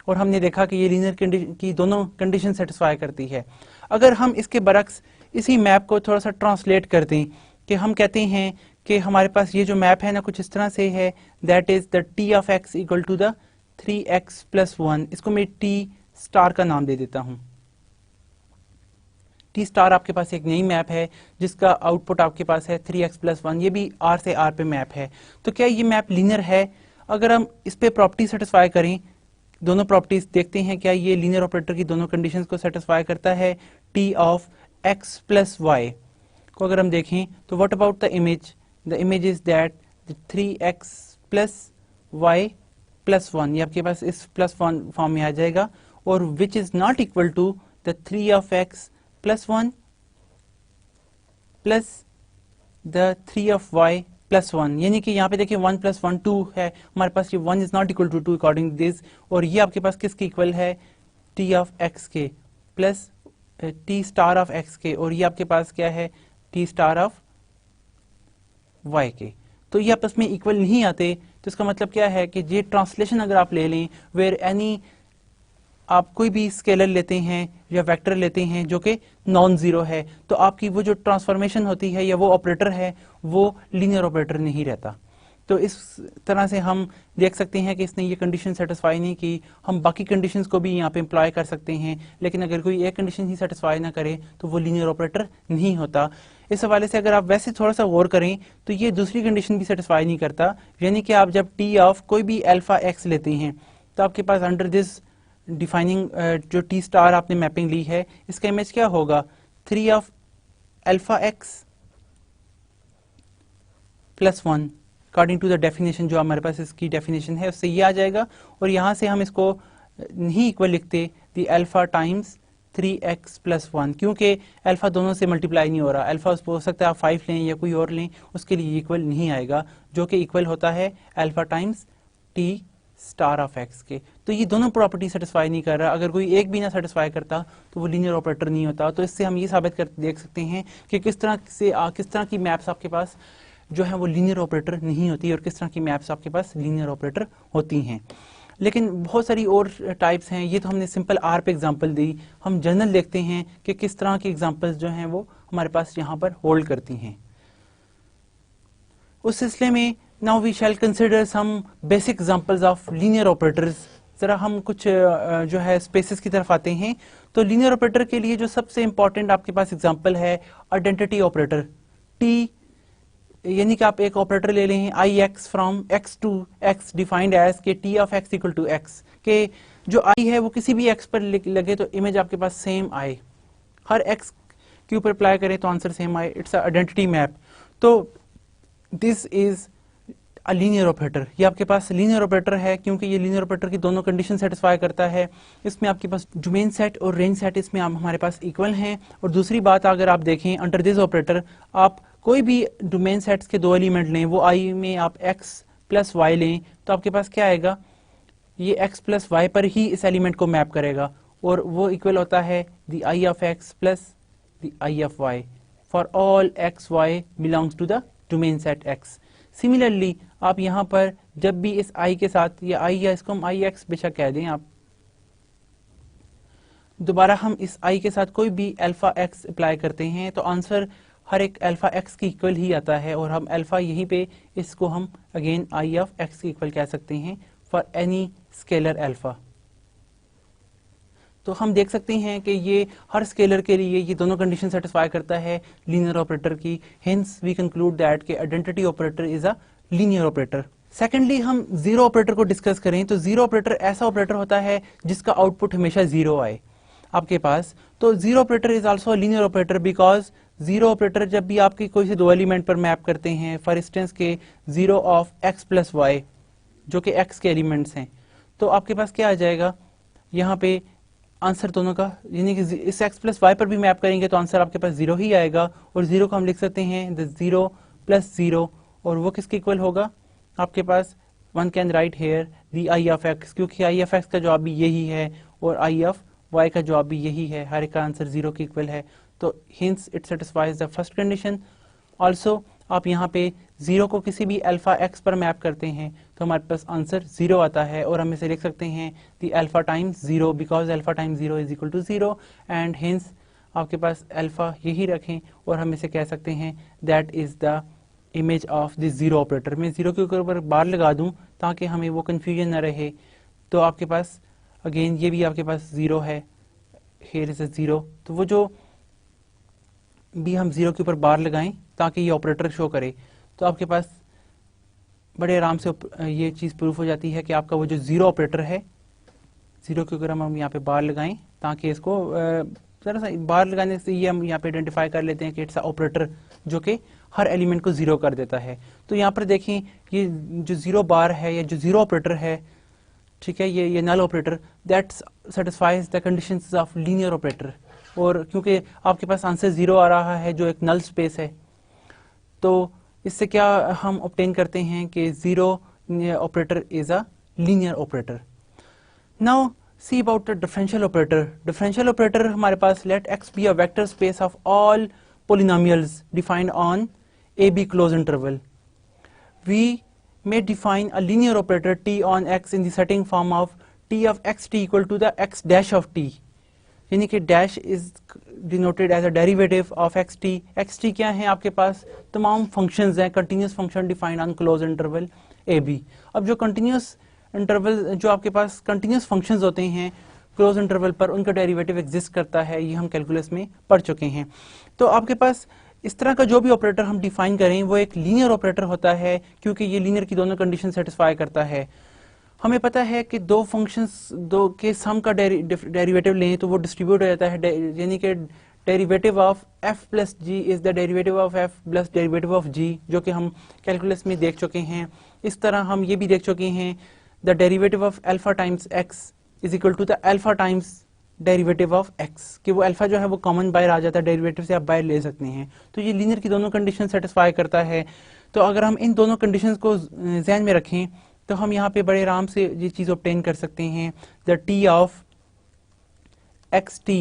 और हमने देखा कि ये लीनियर की दोनों कंडीशन सेटिस्फाई करती है। अगर हम इसके बरक्स इसी मैप को थोड़ा सा ट्रांसलेट कर दें कि हम कहते हैं कि हमारे पास ये जो मैप है ना कुछ इस तरह से है, that is the t of x equal to the 3x plus 1, इसको मैं t स्टार का नाम दे देता हूं। t स्टार आपके पास एक नई मैप है जिसका आउटपुट आपके पास है 3x प्लस 1, ये भी r से r पे मैप है। तो क्या ये मैप लीनियर है? अगर हम इस पे प्रॉपर्टी सेटिस्फाई करें, दोनों प्रॉपर्टीज देखते हैं क्या ये लीनियर ऑपरेटर की दोनों कंडीशंस को सेटिस्फाई करता है। t of x plus y को अगर हम देखें तो what about the image, the image is that 3x plus y plus 1, ये आपके पास इस प्लस 1 फॉर्म में आ जाएगा, और which is not equal to the 3 of x plus 1 plus the 3 of y plus 1, यानी कि यहाँ पे देखिए 1 प्लस 1 2 है हमारे पास, ये 1 is not equal to 2 according to this, और ये आपके पास किसके इक्वल है, t ऑफ x के plus t star of x के, और ये आपके पास क्या है, t स्टार ऑफ y के। तो ये आपस में इक्वल नहीं आते, तो इसका मतलब क्या है कि ये ट्रांसलेशन अगर आप ले लें, वेयर एनी आप कोई भी स्केलर लेते हैं या वेक्टर लेते हैं जो कि नॉन जीरो है, तो आपकी वो जो ट्रांसफॉर्मेशन होती है या वो ऑपरेटर है वो लीनियर ऑपरेटर नहीं रहता। तो इस तरह से हम देख सकते हैं कि इसने ये कंडीशन सेटिस्फाई नहीं की, हम बाकी कंडीशंस को भी यहाँ पे एम्प्लॉय कर सकते हैं, लेकिन अगर कोई एक कंडीशन ही सेटिस्फाई ना करे तो वो लीनियर ऑपरेटर नहीं होता। इस हवाले से अगर आप वैसे थोड़ा सा गौर करें तो ये दूसरी कंडीशन भी सेटिस्फाई नहीं करता, यानी कि आप जब t ऑफ कोई भी अल्फा x लेते हैं तो आपके पास अंडर दिस डिफाइनिंग जो t स्टार आपने मैपिंग ली है इसका इमेज क्या होगा, 3 of alpha x plus 1 according to the definition जो हमारे पास इसकी डेफिनेशन है उससे ये आ जाएगा, और यहाँ से हम इसको नहीं इक्वल लिखते the alpha times 3x plus 1, क्योंकि अल्फा दोनों से मल्टीप्लाई नहीं हो रहा, अल्फा हो सकता है आप 5 लें या कोई और लें, उसके लिए इक्वल नहीं आएगा, जो कि इक्वल होता है alpha times t star of x के। तो ये दोनों प्रॉपर्टी सेटिस्फाई नहीं कर रहा, अगर कोई एक भी ना सेटिस्फाई करता तो वो लीनियर ऑपरेटर नहीं होता। तो इससे हम ये साबित कर देख सकते हैं कि किस तरह की मैप्स आपके पास जो है वो लीनियर ऑपरेटर नहीं होती और किस तरह की मैप्स आपके पास लीनियर ऑपरेटर होती हैं। लेकिन बहुत सारी और टाइप्स हैं, ये तो हमने सिंपल आर पे एग्जांपल दी, हम जनरल देखते हैं कि किस तरह की एग्जांपल्स जो हैं वो हमारे पास यहाँ पर होल्ड करती हैं। उस सिलसिले में now we shall consider some basic examples of linear operators ज़रा हम कुछ जो है स्पेसेस की तरफ आते हैं। तो लीनियर ऑपरेटर के लिए जो सबसे इंपॉर्टेंट आपके पास एग्जांपल है आइडेंटिटी ऑपरेटर टी, यानी कि आप एक ऑपरेटर ले लें I X from X to X defined as के T of X equal to X, के जो आई है वो किसी भी एक्स पर लगे तो इमेज आपके पास सेम आए, हर एक्स के ऊपर अप्लाई करें तो आंसर सेम आए, इट्स आइडेंटिटी मैप। तो this is a linear operator, ये आपके पास लीनियर ऑपरेटर है क्योंकि ये लीनियर ऑपरेटर की दोनों कंडीशन सेटिस्फाई करता है। इसमें आपके पास डोमेन सेट और रेंज सेट इसमें हमारे पास इक्वल हैं। और दूसरी बात अगर आप देखें अंडर दिस ऑपरेटर, आप कोई भी डोमेन सेट्स के दो एलिमेंट लें, वो आई में आप x प्लस वाई लें तो आपके पास क्या आएगा, ये x प्लस वाई पर ही इस एलिमेंट को मैप करेगा और वो इक्वल होता है the I of x plus the I of y for all x y belongs to the domain set x। Similarly आप यहाँ पर जब भी इस i के साथ, ये i या इसको हम आई एक्स बेशक कह दें आप, दोबारा हम इस i के साथ कोई भी अल्फा x अप्लाई करते हैं तो आंसर हर एक अल्फा x की इक्वल ही आता है। और हम अल्फा यहीं पे इसको हम अगेन i ऑफ x की इक्वल कह सकते हैं फॉर एनी स्केलर अल्फा। तो हम देख सकते हैं कि ये हर स्केलर के लिए ये दोनों कंडीशन सेटिस्फाई करता है लीनियर ऑपरेटर की। हेंस वी कंक्लूड दैट के identity operator is a linear operator. Secondly हम जीरो ऑपरेटर को डिस्कस करें तो जीरो ऑपरेटर ऐसा ऑपरेटर होता है जिसका आउटपुट हमेशा जीरो आए आपके पास। तो zero operator is also linear operator because zero operator जब भी आपकी कोई से दो एलिमेंट पर मैप करते हैं, फॉर इंस्टेंस के zero of x plus Y जो कि एक्स के एलिमेंट्स हैं, तो आपके पास क्या आ जाएगा यहाँ पे आंसर दोनों का, यानी कि इस x प्लस वाई पर भी मैप करेंगे तो आंसर आपके पास जीरो ही आएगा। और जीरो को हम लिख सकते हैं द जीरो प्लस जीरो, और वो किसके इक्वल होगा आपके पास, one can write here the I of X, क्योंकि आई ऑफ एक्स का जवाब भी यही है और आई ऑफ वाई का जवाब भी यही है, हर एक का आंसर जीरो के इक्वल है। तो hints it satisfies the first condition. Also आप यहाँ पे जीरो को किसी भी अल्फा एक्स पर मैप करते हैं तो हमारे पास आंसर जीरो आता है और हम इसे लिख सकते हैं the alpha times zero because alpha times zero is equal to zero and hence आपके पास अल्फा यही रखें और हम इसे कह सकते हैं that is the image of this zero operator. मैं जीरो के ऊपर बार लगा दूं ताकि हमें वो कंफ्यूजन न रहे। तो आपके पास अगेन ये भी आपके पास जीरो है, हियर इज अ जीरो, तो वो जो भी हम जीरो के ऊपर बार लगाएं ताकि ये ऑपरेटर शो करे तो आपके पास बड़े आराम से ये चीज़ प्रूफ हो जाती है कि आपका वो जो जीरो ऑपरेटर है, जीरो के ऊपर हम यहाँ पे बार लगाएं ताकि इसको जरा सा बार लगाने से ये हम यहाँ पे आइडेंटिफाई कर लेते हैं कि इट्स ऑपरेटर जो कि हर एलिमेंट को जीरो कर देता है। तो यहाँ पर देखें ये जो जीरो बार है या जो जीरो ऑपरेटर है, ठीक है, ये null operator that satisfies the conditions of linear operator. और क्योंकि आपके पास आंसर जीरो आ रहा है जो एक नल स्पेस है, तो इससे क्या हम ऑब्टेन करते हैं कि zero operator is a linear operator. Now see about the differential operator. Differential operator हमारे पास let X be a vector space of all polynomials defined on AB closed interval. We may define a linear operator t on x in the setting form of t of xt equal to the x dash of t, यानी कि dash is denoted as a derivative of xt। xt क्या है आपके पास, तमाम functions हैं, continuous function defined on closed interval AB। अब जो continuous interval जो आपके पास continuous functions होते हैं क्लोज इंटरवल पर, उनका डेरिवेटिव एग्जिस्ट करता है, ये हम कैलकुलस में पढ़ चुके हैं। तो आपके पास इस तरह का जो भी ऑपरेटर हम डिफाइन करें वो एक लीनियर ऑपरेटर होता है क्योंकि ये लीनियर की दोनों कंडीशन सेटिस्फाई करता है। हमें पता है कि दो फंक्शंस दो के सम का डेरिवेटिव लें तो वो डिस्ट्रीब्यूट हो जाता है, यानी कि derivative of f plus G is the derivative of f plus derivative of g, जो कि हम कैलकुलस में देख चुके हैं। इस तरह हम ये भी देख चुके हैं the derivative of alpha times x is equal to the alpha times derivative of x, कि वो अल्फा जो है वो कॉमन बाहर आ जाता है, डेरिवेटिव से आप बाहर ले सकते हैं। तो ये लीनियर की दोनों कंडीशन सेटिस्फाई करता है। तो अगर हम इन दोनों कंडीशंस को ध्यान में रखें तो हम यहाँ पे बड़े आराम से ये चीज़ ऑब्टेन कर सकते हैं the T of x T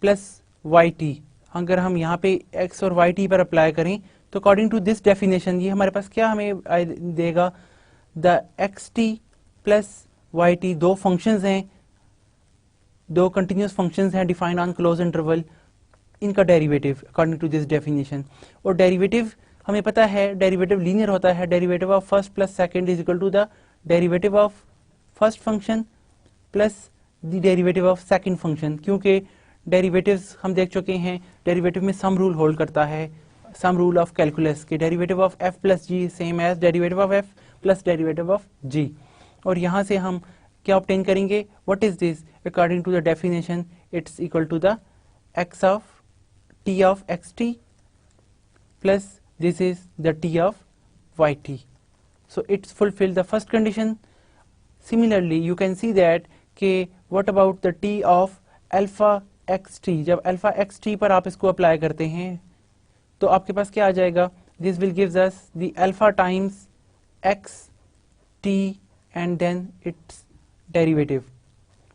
plus Y T. अगर हम यहाँ पे x और वाई टी पर अप्लाई करें तो अकॉर्डिंग टू दिस डेफिनेशन ये हमारे पास क्या हमें देगा, the X T plus Y T दो फंक्शंस हैं, दो कंटिन्यूस फंक्शंस हैं डिफाइंड ऑन क्लोज इंटरवल, इनका derivative according to this definition. और डेरिवेटिव हमें पता है डेरिवेटिव लीनियर होता है, derivative of first plus second is equal to the derivative of first function plus the derivative of second function, क्योंकि डेरिवेटिव्स हम देख चुके हैं, डेरिवेटिव में सम रूल होल्ड करता है, सम रूल ऑफ कैलकुलस के derivative of f plus G same as derivative of f plus derivative of g। और यहाँ से हम क्या ऑब्टेन करेंगे, what is this, according to the definition it's equal to the x of t of xt प्लस this is the t of yt. So it's fulfilled the first condition. Similarly you can see that कि what about the t of alpha xt, जब alpha xt पर आप इसको अप्लाई करते हैं तो आपके पास क्या आ जाएगा, this will gives us the alpha times x t and then its derivative।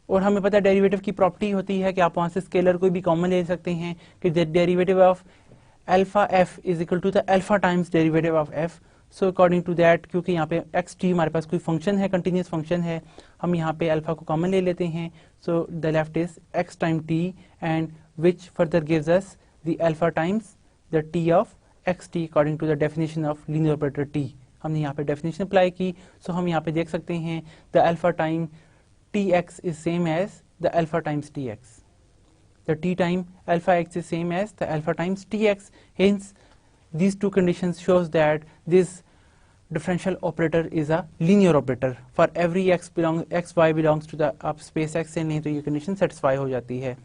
और हमें पता है डेरिवेटिव की प्रॉपर्टी होती है कि आप वहाँ से स्केलर कोई भी कॉमन ले सकते हैं कि derivative of alpha f is equal to the alpha times derivative of f। So according to that, क्योंकि यहाँ पे एक्स टी हमारे पास कोई फंक्शन है, कंटिन्यूस फंक्शन है, हम यहाँ पे अल्फा को कॉमन ले लेते हैं। So the left is x time t and which further gives us the alpha times the t of x T according to the definition of linear operator t। हमने यहाँ पे डेफिनेशन अप्लाई की। सो हम यहाँ पे देख सकते हैं the alpha time tx is same as the alpha times tx. The t time alpha x is same as the alpha times tx. Hence, these two conditions shows that this differential operator is a linear operator. For every x y belongs to the up space x से नहीं तो ये condition satisfy हो जाती है।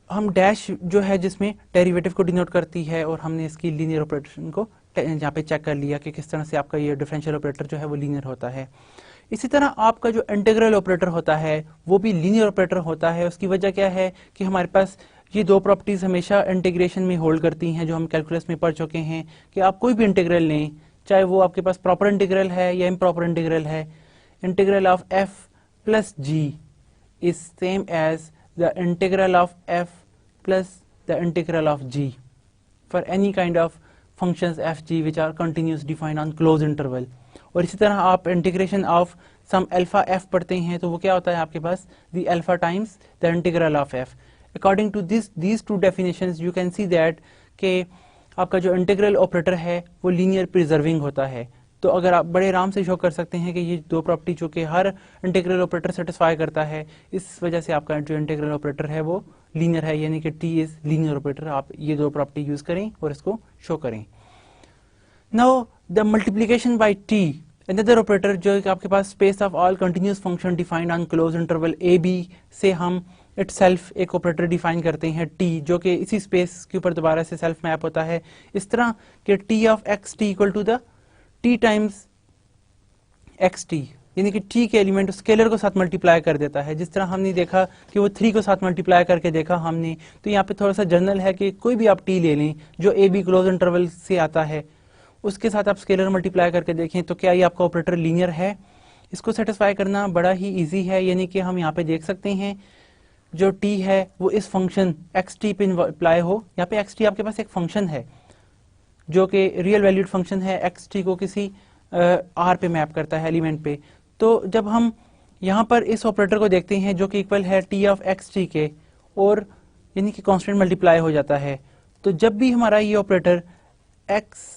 हम डैश जो है जिसमें डेरिवेटिव को डिनोट करती है और हमने इसकी लीनियर ऑपरेशन को यहाँ पे चेक कर लिया कि किस तरह से आपका ये डिफरेंशियल ऑपरेटर जो है वो लीनियर होता है। इसी तरह आपका जो इंटीग्रल ऑपरेटर होता है वो भी लीनियर ऑपरेटर होता है। उसकी वजह क्या है कि हमारे पास ये दो प्रॉपर्टीज हमेशा इंटीग्रेशन में होल्ड करती हैं, जो हम कैलकुलस में पढ़ चुके हैं कि आप कोई भी इंटीग्रल लें, चाहे वो आपके पास प्रॉपर इंटीग्रल है या इम्प्रॉपर इंटीग्रल है, integral of f plus G is same as the integral of f plus the integral of g for any kind of functions f g which are continuous defined on closed interval। और इसी तरह आप integration of some alpha f पढ़ते हैं तो वो क्या होता है आपके पास, the alpha times the integral of f। According to these two definitions you can see that कि आपका जो इंटीग्रल ऑपरेटर है वो लीनियर प्रिजर्विंग होता है। तो अगर आप बड़े आराम से शो कर सकते हैं कि ये दो प्रॉपर्टी जो कि हर इंटीग्रल ऑपरेटर सेटिस्फाई करता है, इस वजह से आपका जो इंटीग्रल ऑपरेटर है वो लीनियर है, यानी कि t इज लीनियर ऑपरेटर। आप ये दो प्रॉपर्टी यूज करें और इसको शो करें। Now the multiplication by t, another operator जो कि आपके पास space of all continuous function defined on close interval a b से हम इटसेल्फ एक ऑपरेटर डिफाइन करते हैं t, जो कि इसी स्पेस के ऊपर दोबारा से सेल्फ मैप होता है इस तरह कि t of x t equal to the t times x T, यानी कि t के एलिमेंट स्केलर को साथ मल्टीप्लाई कर देता है। जिस तरह हमने देखा कि वो 3 को साथ मल्टीप्लाई करके देखा हमने, तो यहाँ पे थोड़ा सा जनरल है कि कोई भी आप t ले लें जो a b क्लोज इंटरवल से आता है, उसके साथ आप स्केलर मल्टीप्लाई करके देखें तो क्या ये आपका ऑपरेटर लीनियर है। इसको सेटिस्फाई करना बड़ा ही ईजी है, यानी कि हम यहाँ पे देख सकते हैं जो t है वो इस फंक्शन एक्स टी पे अप्लाई हो। यहाँ पे एक्स टी आपके पास एक फंक्शन है जो कि रियल वैल्यूड फंक्शन है, एक्स टी को किसी आर पे मैप करता है एलिमेंट पे। तो जब हम यहाँ पर इस ऑपरेटर को देखते हैं जो कि इक्वल है टी ऑफ एक्स टी के, और यानी कि कांस्टेंट मल्टीप्लाई हो जाता है, तो जब भी हमारा ये operator X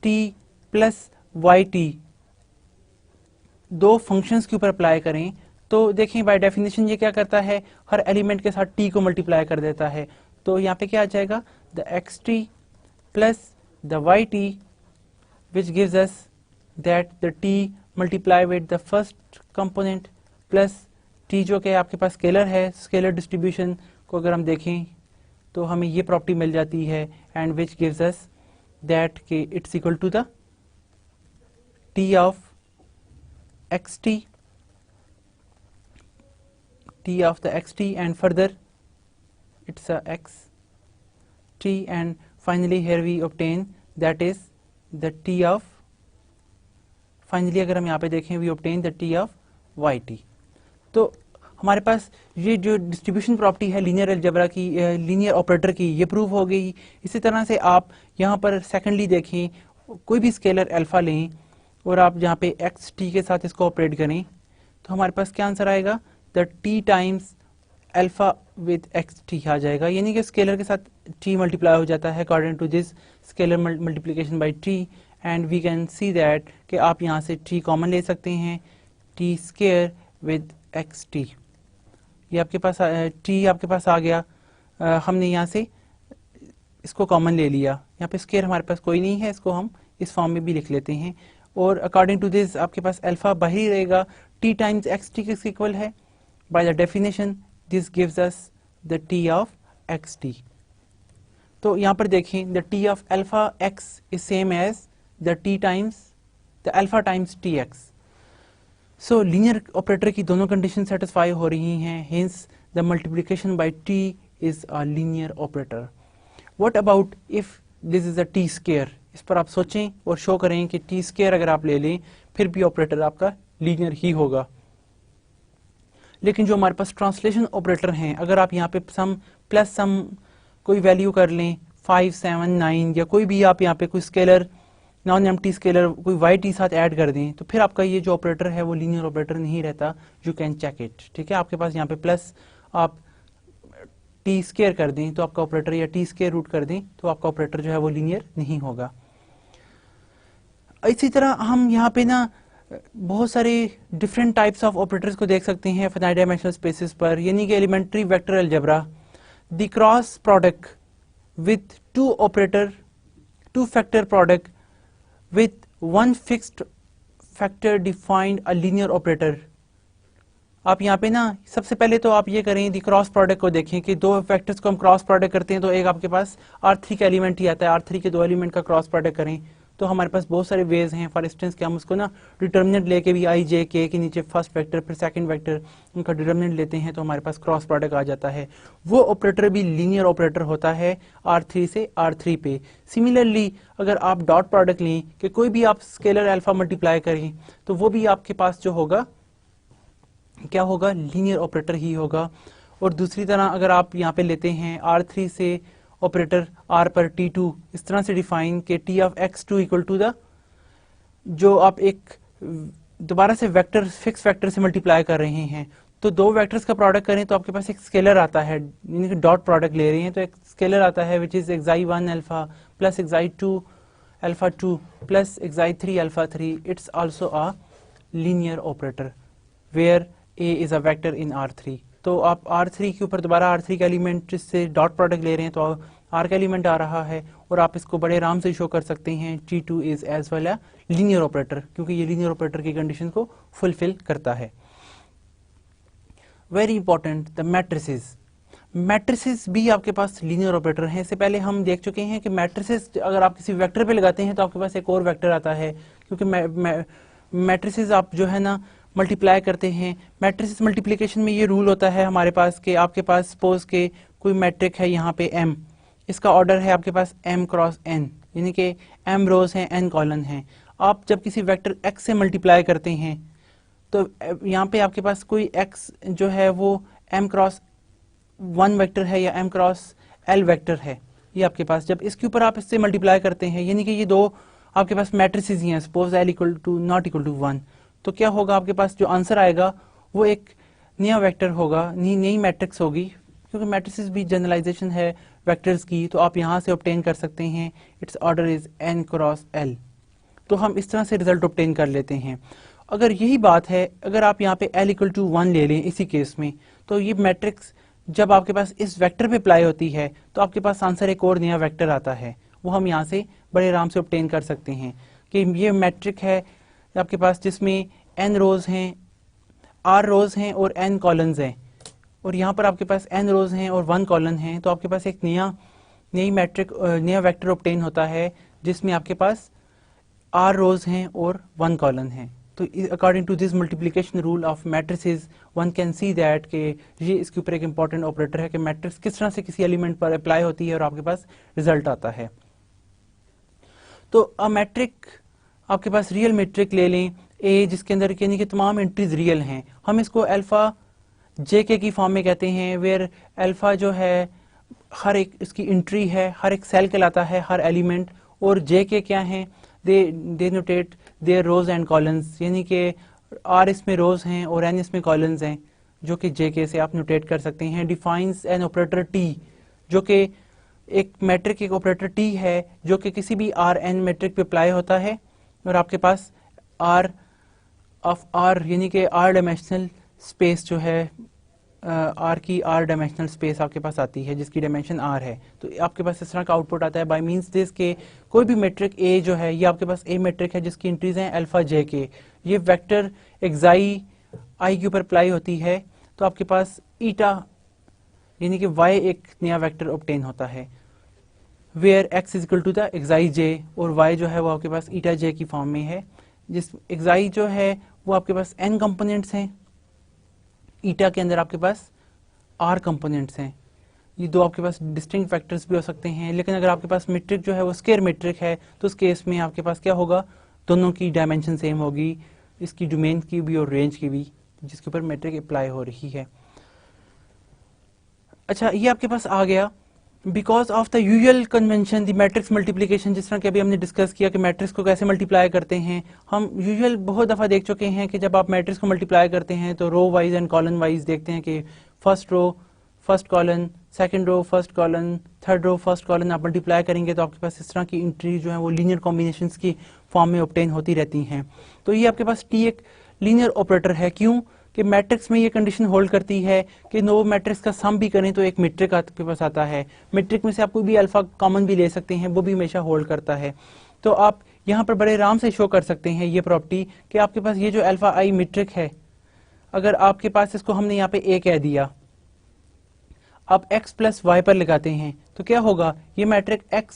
T plus Y T दो फंक्शंस के ऊपर अप्लाई करें तो देखें बाय डेफिनेशन ये क्या करता है, हर एलिमेंट के साथ टी को मल्टीप्लाई कर देता है। तो यहाँ पे क्या आ जाएगा, the X T plus the Y T which gives us that the T multiply with the first component plus T जो कि आपके पास स्केलर है, स्केलर डिस्ट्रीब्यूशन को अगर हम देखें तो हमें ये प्रॉपर्टी मिल जाती है and which gives us that कि it's equal to the T of x T, t of the xt and further it's a x t and finally here we obtain that is the t of, finally अगर हम यहाँ पे देखें we obtain the t of yt। तो हमारे पास ये जो डिस्ट्रीब्यूशन प्रॉपर्टी है लीनियर अलजेब्रा की, लीनियर ऑपरेटर की, ये प्रूव हो गई। इसी तरह से आप यहाँ पर सेकेंडली देखें, कोई भी स्केलर अल्फा लें और आप यहाँ पे एक्स टी के साथ इसको ऑपरेट करें तो हमारे पास क्या आंसर आएगा, the t times alpha with X T आ जाएगा, यानी कि स्केलर के साथ t मल्टीप्लाई हो जाता है according to this scalar multiplication by t। And we can see that कि आप यहाँ से t कॉमन ले सकते हैं, T square with X T. ये आपके पास टी आपके पास आ गया। हमने यहाँ से इसको कॉमन ले लिया, यहाँ पे स्केयर हमारे पास कोई नहीं है, इसको हम इस फॉर्म में भी लिख लेते हैं। और अकॉर्डिंग टू दिस आपके पास अल्फा बाहर ही रहेगा, टी टाइम्स एक्स टी किसके इक्वल है? By the definition this gives us the T of x T. तो यहाँ पर देखें, the T of alpha x is same as the T times the alpha times T x. So linear operator की दोनों कंडीशन सेटिस्फाई हो रही हैं, hence the multiplication by T is a linear operator. What about if this is a T square? इस पर आप सोचें और शो करें कि टी स्केयर अगर आप ले लें फिर भी ऑपरेटर आपका लीनियर ही होगा। लेकिन जो हमारे पास ट्रांसलेशन ऑपरेटर हैं, अगर आप यहाँ पे सम प्लस सम कोई वैल्यू कर लें 5, 7, 9 या कोई भी आप यहाँ पे कोई स्केलर नॉन एम्प्टी स्केलर कोई वाई टी साथ ऐड कर दें, तो फिर आपका ये जो ऑपरेटर है वो लीनियर ऑपरेटर नहीं रहता। You can check it. ठीक है, आपके पास यहाँ पे प्लस आप टी स्केयर कर दें तो आपका ऑपरेटर, या टी स्केयर रूट कर दें तो आपका ऑपरेटर जो है वो लीनियर नहीं होगा। इसी तरह हम यहाँ पे ना बहुत सारे डिफरेंट टाइप्स ऑफ ऑपरेटर्स को देख सकते हैं फाइनाइट डायमेंशनल स्पेसेस पर, यानी कि elementary vector algebra. The cross product with two factor product with one fixed factor defined a linear operator. आप यहाँ पे ना सबसे पहले तो आप ये करें, दी क्रॉस प्रोडक्ट को देखें कि दो फैक्टर्स को हम क्रॉस प्रोडक्ट करते हैं तो एक आपके पास R3 का एलिमेंट ही आता है, R3 के दो एलिमेंट का क्रॉस प्रोडक्ट करें तो हमारे पास बहुत सारे वेज हैं। फॉर इंस्टेंस कि हम उसको ना डिटर्मिनेंट लेके भी i j k के नीचे फर्स्ट वेक्टर फिर सेकंड वेक्टर उनका डिटर्मिनेंट लेते हैं तो हमारे पास क्रॉस प्रोडक्ट आ जाता है। वो ऑपरेटर भी लीनियर ऑपरेटर होता है R3 से R3 पे। सिमिलरली अगर आप डॉट प्रोडक्ट लें कि कोई भी आप स्केलर अल्फा मल्टीप्लाई करें तो वो भी आपके पास जो होगा क्या होगा? लीनियर ऑपरेटर ही होगा। और दूसरी तरह अगर आप यहाँ पे लेते हैं R3 से ऑपरेटर R पर T2 इस तरह से डिफाइन कि T of X2 equal to the, जो आप एक दोबारा से वेक्टर फिक्स वेक्टर से मल्टीप्लाई कर रहे हैं तो दो वेक्टर्स का प्रोडक्ट करें तो आपके पास एक स्केलर आता है, यानी कि डॉट प्रोडक्ट ले रहे हैं तो एक स्केलर आता है which is xi1 alpha plus xi2 alpha 2 plus xi3 alpha 3। It's also a linear operator where A is a vector in R3। तो आप R3 के ऊपर दोबारा R3 का एलिमेंट से डॉट प्रोडक्ट ले रहे हैं तो R का एलिमेंट आ रहा है और आप इसको बड़े आराम से शो कर सकते हैं T2 is as well a linear operator, क्योंकि ये लीनियर ऑपरेटर की कंडीशन को फुलफिल करता है। Very important, the matrices. Matrices भी आपके पास लीनियर ऑपरेटर हैं। इससे पहले हम देख चुके हैं कि मैट्रिसेस अगर आप किसी वेक्टर पे लगाते हैं तो आपके पास एक और वेक्टर आता है, क्योंकि मैट्रिसेस आप जो है ना मल्टीप्लाई करते हैं। मैट्रिसेस मल्टीप्लिकेशन में ये रूल होता है हमारे पास कि आपके पास सपोज के कोई मैट्रिक है यहाँ पे m, इसका ऑर्डर है आपके पास m क्रॉस n, यानी कि m रोज हैं n कॉलम हैं। आप जब किसी वेक्टर x से मल्टीप्लाई करते हैं तो यहाँ पे आपके पास कोई x जो है वो m क्रॉस 1 वेक्टर है या m क्रॉस l वेक्टर है, ये आपके पास जब इसके ऊपर आप इससे मल्टीप्लाई करते हैं, यानी कि ये दो आपके पास मैट्रिसेस ही हैं, suppose l equal to not equal to 1, तो क्या होगा आपके पास जो आंसर आएगा वो एक नया वेक्टर होगा, नई मैट्रिक्स होगी, क्योंकि मैट्रिसेस भी जनरलाइजेशन है वेक्टर्स की, तो आप यहाँ से ऑब्टेन कर सकते हैं it's order is n cross l। तो हम इस तरह से रिजल्ट ऑब्टेन कर लेते हैं। अगर यही बात है, अगर आप यहाँ पे l इक्वल टू 1 ले लें इसी केस में, तो ये मैट्रिक्स जब आपके पास इस वेक्टर पे अप्लाई होती है तो आपके पास आंसर एक और नया वेक्टर आता है, वो हम यहाँ से बड़े आराम से ऑब्टेन कर सकते हैं कि ये मैट्रिक है आपके पास जिसमें n रोज हैं, r रोज हैं और n कॉलम्स हैं, और यहाँ पर आपके पास n रोज हैं और 1 कॉलम हैं, तो आपके पास एक नई मैट्रिक नया वेक्टर ऑब्टेन होता है जिसमें आपके पास r रोज हैं और 1 कॉलम हैं। तो according to this multiplication rule of matrices one can see that कि ये इसके ऊपर एक इंपॉर्टेंट ऑपरेटर है कि मैट्रिक्स किस तरह से किसी एलिमेंट पर अप्लाई होती है और आपके पास रिजल्ट आता है। तो अ मैट्रिक आपके पास रियल मैट्रिक ले लें ए, जिसके अंदर यानी कि तमाम एंट्रीज रियल हैं, हम इसको अल्फा जे के की फॉर्म में कहते हैं, वेयर अल्फा जो है हर एक इसकी एंट्री है, हर एक सेल कहलाता है, हर एलिमेंट, और जे के क्या हैं, they notate their rows and columns, यानी कि आर इसमें रोज हैं और एन इसमें कॉलम्स हैं, जो कि जे के से आप नोटेट कर सकते हैं। डिफाइंस एन ऑपरेटर टी, जो कि एक मैट्रिक एक ऑपरेटर टी है जो कि किसी भी आर एन मैट्रिक पे अप्लाई होता है, और आपके पास आर ऑफ आर, यानी कि आर डायमेंशनल स्पेस जो है, आर की आर डायमेंशनल स्पेस आपके पास आती है जिसकी डायमेंशन आर है। तो आपके पास इस तरह का आउटपुट आता है बाय मींस दिस के कोई भी मैट्रिक ए जो है, ये आपके पास ए मैट्रिक है जिसकी एंट्रीज हैं अल्फा जे के, ये वेक्टर एक्साई आई के ऊपर अप्लाई होती है, तो आपके पास ईटा यानी कि वाई एक नया वेक्टर ऑब्टेन होता है, where X is equal to the xi J, और वाई जो है वो आपके पास ईटा जे की फॉर्म में है, जिस एक्साई जो है वो आपके पास एन कंपोनेंट्स हैं, ईटा के अंदर आपके पास आर कंपोनेंट्स हैं। ये दो आपके पास डिस्टिंक्ट फैक्टर्स भी हो सकते हैं, लेकिन अगर आपके पास मैट्रिक जो है वो स्क्वायर मैट्रिक है तो उस केस में आपके पास क्या होगा, दोनों की डायमेंशन सेम होगी, इसकी डोमेन की भी और रेंज की भी, जिसके ऊपर मैट्रिक अप्लाई हो रही है। अच्छा, ये आपके पास आ गया because of the usual convention the matrix multiplication, जिस तरह के अभी हमने डिस्कस किया कि मैट्रिक्स को कैसे मल्टीप्लाई करते हैं। हम यूजुअल बहुत दफ़ा देख चुके हैं कि जब आप मैट्रिक्स को मल्टीप्लाई करते हैं तो row wise and column wise देखते हैं कि first row first column, second row first column, third row first column आप मल्टीप्लाई करेंगे तो आपके पास इस तरह की एंट्री जो है वो लीनियर कॉम्बिनेशंस की फॉर्म में ऑब्टेन होती रहती हैं। तो ये आपके पास टी एक लीनियर ऑपरेटर है। क्यों कि मैट्रिक्स में ये कंडीशन होल्ड करती है कि नो मैट्रिक्स का सम भी करें तो एक मैट्रिक आपके पास आता है, मैट्रिक में से आप कोई भी अल्फा कॉमन भी ले सकते हैं, वो भी हमेशा होल्ड करता है। तो आप यहाँ पर बड़े आराम से शो कर सकते हैं ये प्रॉपर्टी कि आपके पास ये जो अल्फा आई मैट्रिक है, अगर आपके पास इसको हमने यहाँ पे ए कह दिया, आप x प्लस वाई पर लगाते हैं तो क्या होगा, ये मैट्रिक x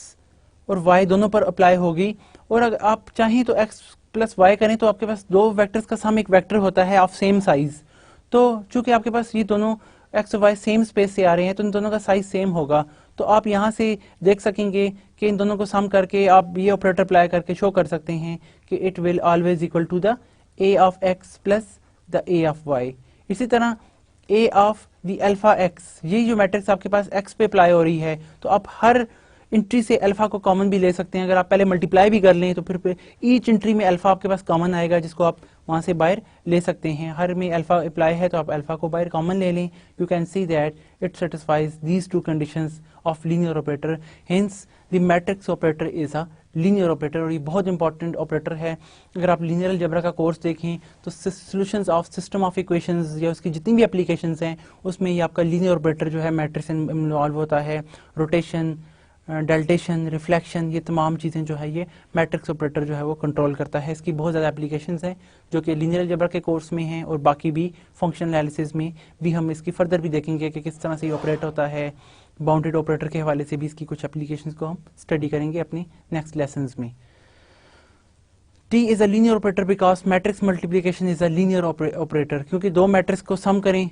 और y दोनों पर अप्लाई होगी, और अगर आप चाहें तो x प्लस वाई करें तो आपके पास दो वेक्टर्स का सम एक वेक्टर होता है ऑफ सेम साइज। तो चूंकि आपके पास ये दोनों x और y सेम स्पेस से आ रहे हैं तो इन दोनों का साइज सेम होगा, तो आप यहाँ से देख सकेंगे कि इन दोनों को सम करके आप ये ऑपरेटर अप्लाई करके शो कर सकते हैं कि it will always equal to the a of x plus the a of y। इसी तरह a of the alpha x, ये जो मैट्रिक्स आपके पास x पे अप्लाई हो रही है, तो आप हर एंट्री से अल्फा को कॉमन भी ले सकते हैं। अगर आप पहले मल्टीप्लाई भी कर लें तो फिर ईच एंट्री में अल्फा आपके पास कॉमन आएगा जिसको आप वहां से बाहर ले सकते हैं। हर में अल्फा अप्लाई है तो आप अल्फा को बाहर कॉमन ले लें। You can see that it satisfies these two conditions of linear operator, hence the matrix operator is a linear operator, और ये बहुत इंपॉर्टेंट ऑपरेटर है। अगर आप लीनियर अलजेब्रा का कोर्स देखें तो solutions of system of equations या उसकी जितनी भी एप्लीकेशंस हैं उसमें ये आपका लीनियर ऑपरेटर जो है मैट्रिक्स इन्वॉल्व होता है। रोटेशन, डेल्टेशन, रिफ्लेक्शन, ये तमाम चीज़ें जो है ये मैट्रिक्स ऑपरेटर जो है वो कंट्रोल करता है। इसकी बहुत ज़्यादा एप्लीकेशंस हैं जो कि लीनियर अलजेब्रा के कोर्स में हैं, और बाकी भी फंक्शनल एनालिसिस में भी हम इसकी फर्दर भी देखेंगे कि किस तरह से ये ऑपरेट होता है। बाउंडेड ऑपरेटर के हवाले से भी इसकी कुछ एप्लीकेशंस को हम स्टडी करेंगे अपने नेक्स्ट लेसन्स में। T is a linear operator because matrix multiplication is a linear operator, क्योंकि दो मैट्रिक्स को सम करें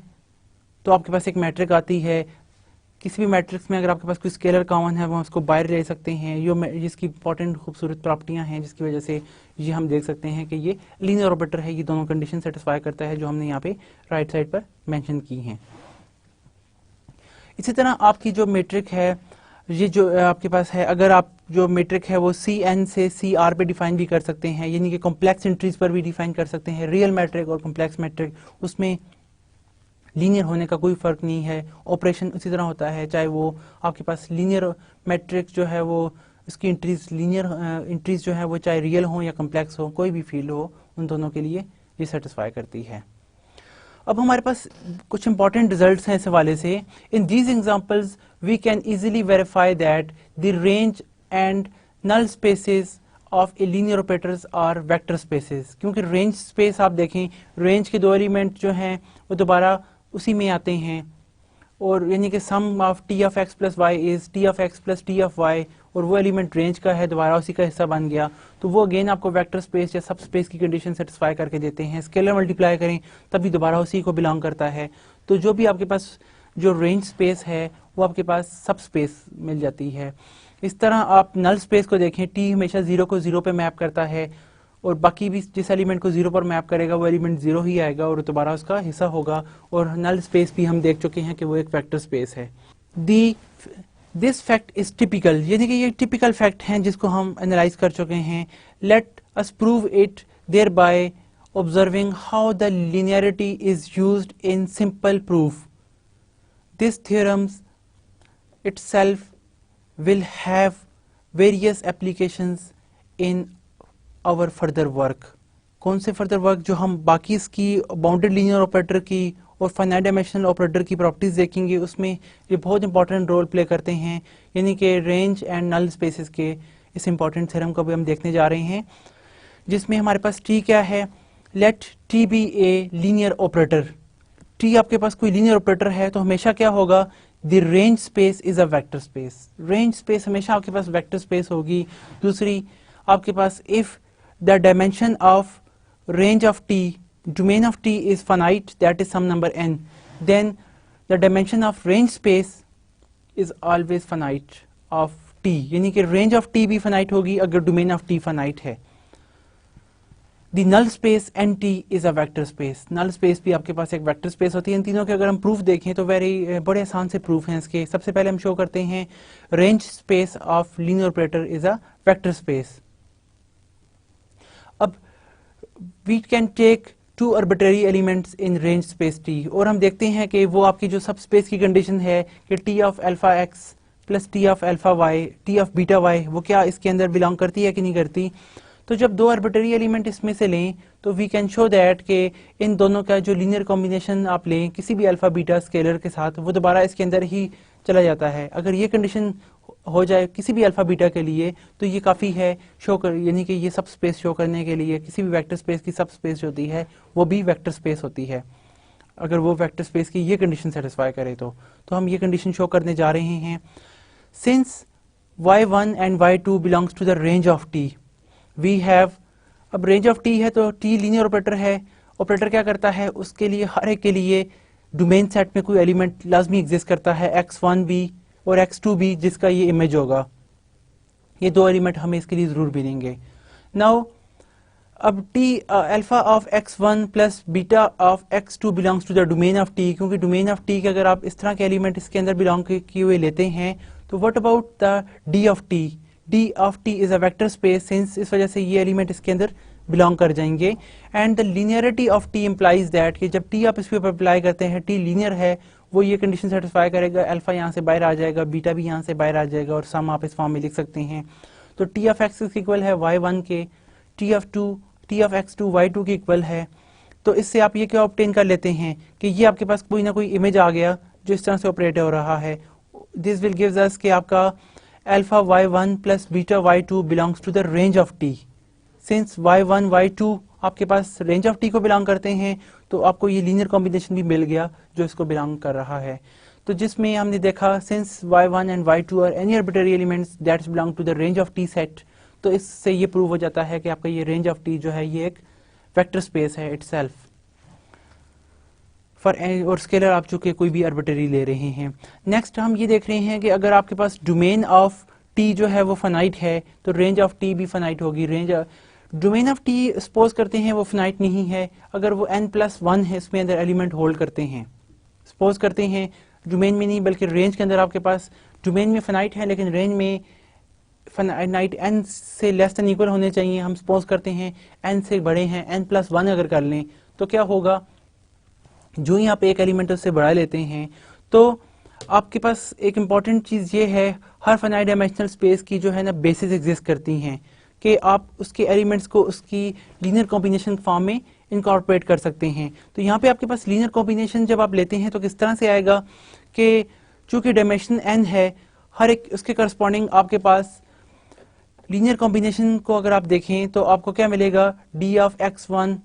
तो आपके पास एक मैट्रिक आती है। किसी भी मैट्रिक्स में अगर आपके पास कोई स्केलर कॉमन है वो हम उसको बाहर ले सकते हैं। ये जिसकी इंपॉर्टेंट खूबसूरत प्रॉपर्टियां हैं जिसकी वजह से ये हम देख सकते हैं कि ये लीनियर ऑपरेटर है। ये दोनों कंडीशन सेटिस्फाई करता है जो हमने यहाँ पे राइट साइड पर मेंशन की हैं। इसी तरह आपकी जो मैट्रिक है, ये जो आपके पास है, अगर आप जो मैट्रिक है वो सी एन से सी आर पे डिफाइन भी कर सकते हैं, यानी कि कॉम्प्लेक्स एंट्रीज पर भी डिफाइन कर सकते हैं। रियल मैट्रिक और कॉम्प्लेक्स मैट्रिक, उसमें लीनियर होने का कोई फर्क नहीं है, ऑपरेशन उसी तरह होता है, चाहे वो आपके पास लीनियर मैट्रिक जो है वो उसकी एंट्रीज लीनियर एंट्रीज जो है वो चाहे रियल हो या कॉम्प्लेक्स हो, कोई भी फील्ड हो, उन दोनों के लिए ये सेटिस्फाई करती है। अब हमारे पास कुछ इंपॉर्टेंट रिजल्ट्स हैं इस हवाले से। In these examples we can easily verify that the range and null spaces of a linear operators are vector spaces, क्योंकि रेंज स्पेस आप देखें, रेंज के दो एलिमेंट जो हैं वो दोबारा उसी में आते हैं, और यानी कि sum of T of x plus Y is T of x plus T of Y, और वो एलिमेंट रेंज का है, दोबारा उसी का हिस्सा बन गया, तो वो अगेन आपको वेक्टर स्पेस या सब स्पेस की कंडीशन सेटिस्फाई करके देते हैं। स्केलर मल्टीप्लाई करें तभी दोबारा उसी को बिलोंग करता है। तो जो भी आपके पास जो रेंज स्पेस है वो आपके पास सब स्पेस मिल जाती है। इस तरह आप नल स्पेस को देखें, टी हमेशा जीरो को जीरो पे मैप करता है, और बाकी भी जिस एलिमेंट को जीरो पर मैप करेगा वो एलिमेंट जीरो ही आएगा और दोबारा उसका हिस्सा होगा। और नल स्पेस भी हम देख चुके हैं कि वो एक वेक्टर स्पेस है। दिस फैक्ट इज टिपिकल, यानी कि ये टिपिकल फैक्ट हैं जिसको हम एनालाइज कर चुके हैं। Let us prove it there by observing how the linearity is used in simple proof. This theorems itself will have various applications in our further work. कौन से फर्दर वर्क जो हम बाकी इसकी बाउंडेड लीनियर ऑपरेटर की और फाइनाइट डायमेंशनल ऑपरेटर की प्रॉपर्टीज देखेंगे, उसमें ये बहुत इंपॉर्टेंट रोल प्ले करते हैं, यानी कि रेंज एंड नल स्पेसेस के इस इंपॉर्टेंट थ्योरम को भी हम देखने जा रहे हैं, जिसमें हमारे पास टी क्या है, let T be a linear operator. T आपके पास कोई लीनियर ऑपरेटर है तो हमेशा क्या होगा, the range space is a vector space. Range space हमेशा आपके पास वेक्टर स्पेस होगी। दूसरी आपके पास if the dimension of range of T, domain of T is finite, that is some number n, then the dimension of range space is always finite of T, यानी कि range of T भी finite होगी अगर domain of T finite है। The null space NT is a vector space, null space भी आपके पास एक vector space होती है। इन तीनों के अगर हम प्रूफ देखें तो बड़े आसान से प्रूफ हैं इसके। सबसे पहले हम शो करते हैं range space of linear operator is a vector space। अब we can take two arbitrary elements in range space T, और हम देखते हैं कि वो आपकी जो सब स्पेस की कंडीशन है कि T of alpha x plus T of alpha y, T of beta y, वो क्या इसके अंदर बिलोंग करती है कि नहीं करती। तो जब दो आर्बिट्ररी एलिमेंट इसमें से लें तो वी कैन शो दैट कि इन दोनों का जो लीनियर कॉम्बिनेशन आप लें किसी भी अल्फा बीटा स्केलर के साथ, वो दोबारा इसके अंदर ही चला जाता है। अगर ये कंडीशन हो जाए किसी भी अल्फा बीटा के लिए तो ये काफ़ी है शो कर, यानी कि ये सब स्पेस शो करने के लिए किसी भी वेक्टर स्पेस की सब स्पेस होती है वो भी वेक्टर स्पेस होती है, अगर वो वेक्टर स्पेस की ये कंडीशन सेटिस्फाई करे तो हम ये कंडीशन शो करने जा रहे हैं। Since y1 and y2 belongs to the range of t, we have, अब रेंज ऑफ t है तो t लीनियर ऑपरेटर है। ऑपरेटर क्या करता है, उसके लिए हर एक के लिए डोमेन सेट में कोई एलिमेंट लाजमी एग्जिस्ट करता है, x1 भी और x2 भी, जिसका ये इमेज होगा। ये दो एलिमेंट हमें इसके लिए जरूर मिलेंगे। नाउ अब t alpha of x1 plus beta of x2 belongs to the domain of t, क्योंकि डोमेन ऑफ t के अगर आप इस तरह के एलिमेंट इसके अंदर बिलोंग किए हुए लेते हैं तो what about the d of t, d of t is a vector space, since इस वजह से ये एलिमेंट इसके अंदर बिलोंग कर जाएंगे। And the linearity of t implies that कि जब t आप इसके ऊपर अप्लाई करते हैं, t लीनियर है, वो ये कंडीशन सेटिस्फाई करेगा, अल्फा यहाँ से बाहर आ जाएगा, बीटा भी यहाँ से बाहर आ जाएगा, और सम आप इस फॉर्म में लिख सकते हैं। तो t ऑफ x इक्वल है y1 के, t ऑफ x2 y2 के इक्वल है। तो इससे आप ये क्या ऑब्टेन कर लेते हैं कि ये आपके पास कोई ना कोई इमेज आ गया जो इस तरह से ऑपरेट हो रहा है। दिस विल गिव्स अस कि आपका alpha y1 plus beta y2 belongs to the range of t। Since y1 y2 आपके पास रेंज ऑफ t को बिलोंग करते हैं तो आपको ये लीनियर कॉम्बिनेशन भी मिल गया जो इसको बिलोंग कर रहा है। तो जिसमें हमने देखा since y1 and y2 are any arbitrary elements that's belong to the range of t set, तो इससे ये प्रूव हो जाता है कि आपका ये रेंज ऑफ t जो है ये एक वेक्टर स्पेस है इटसेल्फ फॉर, और स्केलर आप चूंकि कोई भी आर्बिट्ररी ले रहे हैं। नेक्स्ट हम ये देख रहे हैं कि अगर आपके पास डोमेन ऑफ t जो है वो फाइनाइट है तो रेंज ऑफ t भी फाइनाइट होगी। Range domain of t suppose करते हैं वो फाइनाइट नहीं है, अगर वो n+1 है इसमें अंदर एलिमेंट होल्ड करते हैं, सपोज करते हैं डोमेन में नहीं बल्कि रेंज के अंदर आपके पास डोमेन में फाइनाइट है लेकिन रेंज में फाइनाइट n से लेस देन इक्वल होने चाहिए। हम सपोज करते हैं n से बड़े हैं, n+1 अगर कर लें तो क्या होगा, जो ही आप एक एलिमेंट उससे बढ़ा लेते हैं तो आपके पास एक इम्पॉर्टेंट चीज़ ये है, हर फाइनाइट डायमेंशनल स्पेस की जो है ना बेसिस एग्जिस्ट करती हैं कि आप उसके एलिमेंट्स को उसकी लीनियर कॉम्बिनेशन फॉर्म में इनकॉर्पोरेट कर सकते हैं। तो यहाँ पे आपके पास लीनियर कॉम्बिनेशन जब आप लेते हैं तो किस तरह से आएगा कि चूंकि डायमेंशन n है, हर एक उसके करस्पॉन्डिंग आपके पास लीनियर कॉम्बिनेशन को अगर आप देखें तो आपको क्या मिलेगा, d of x1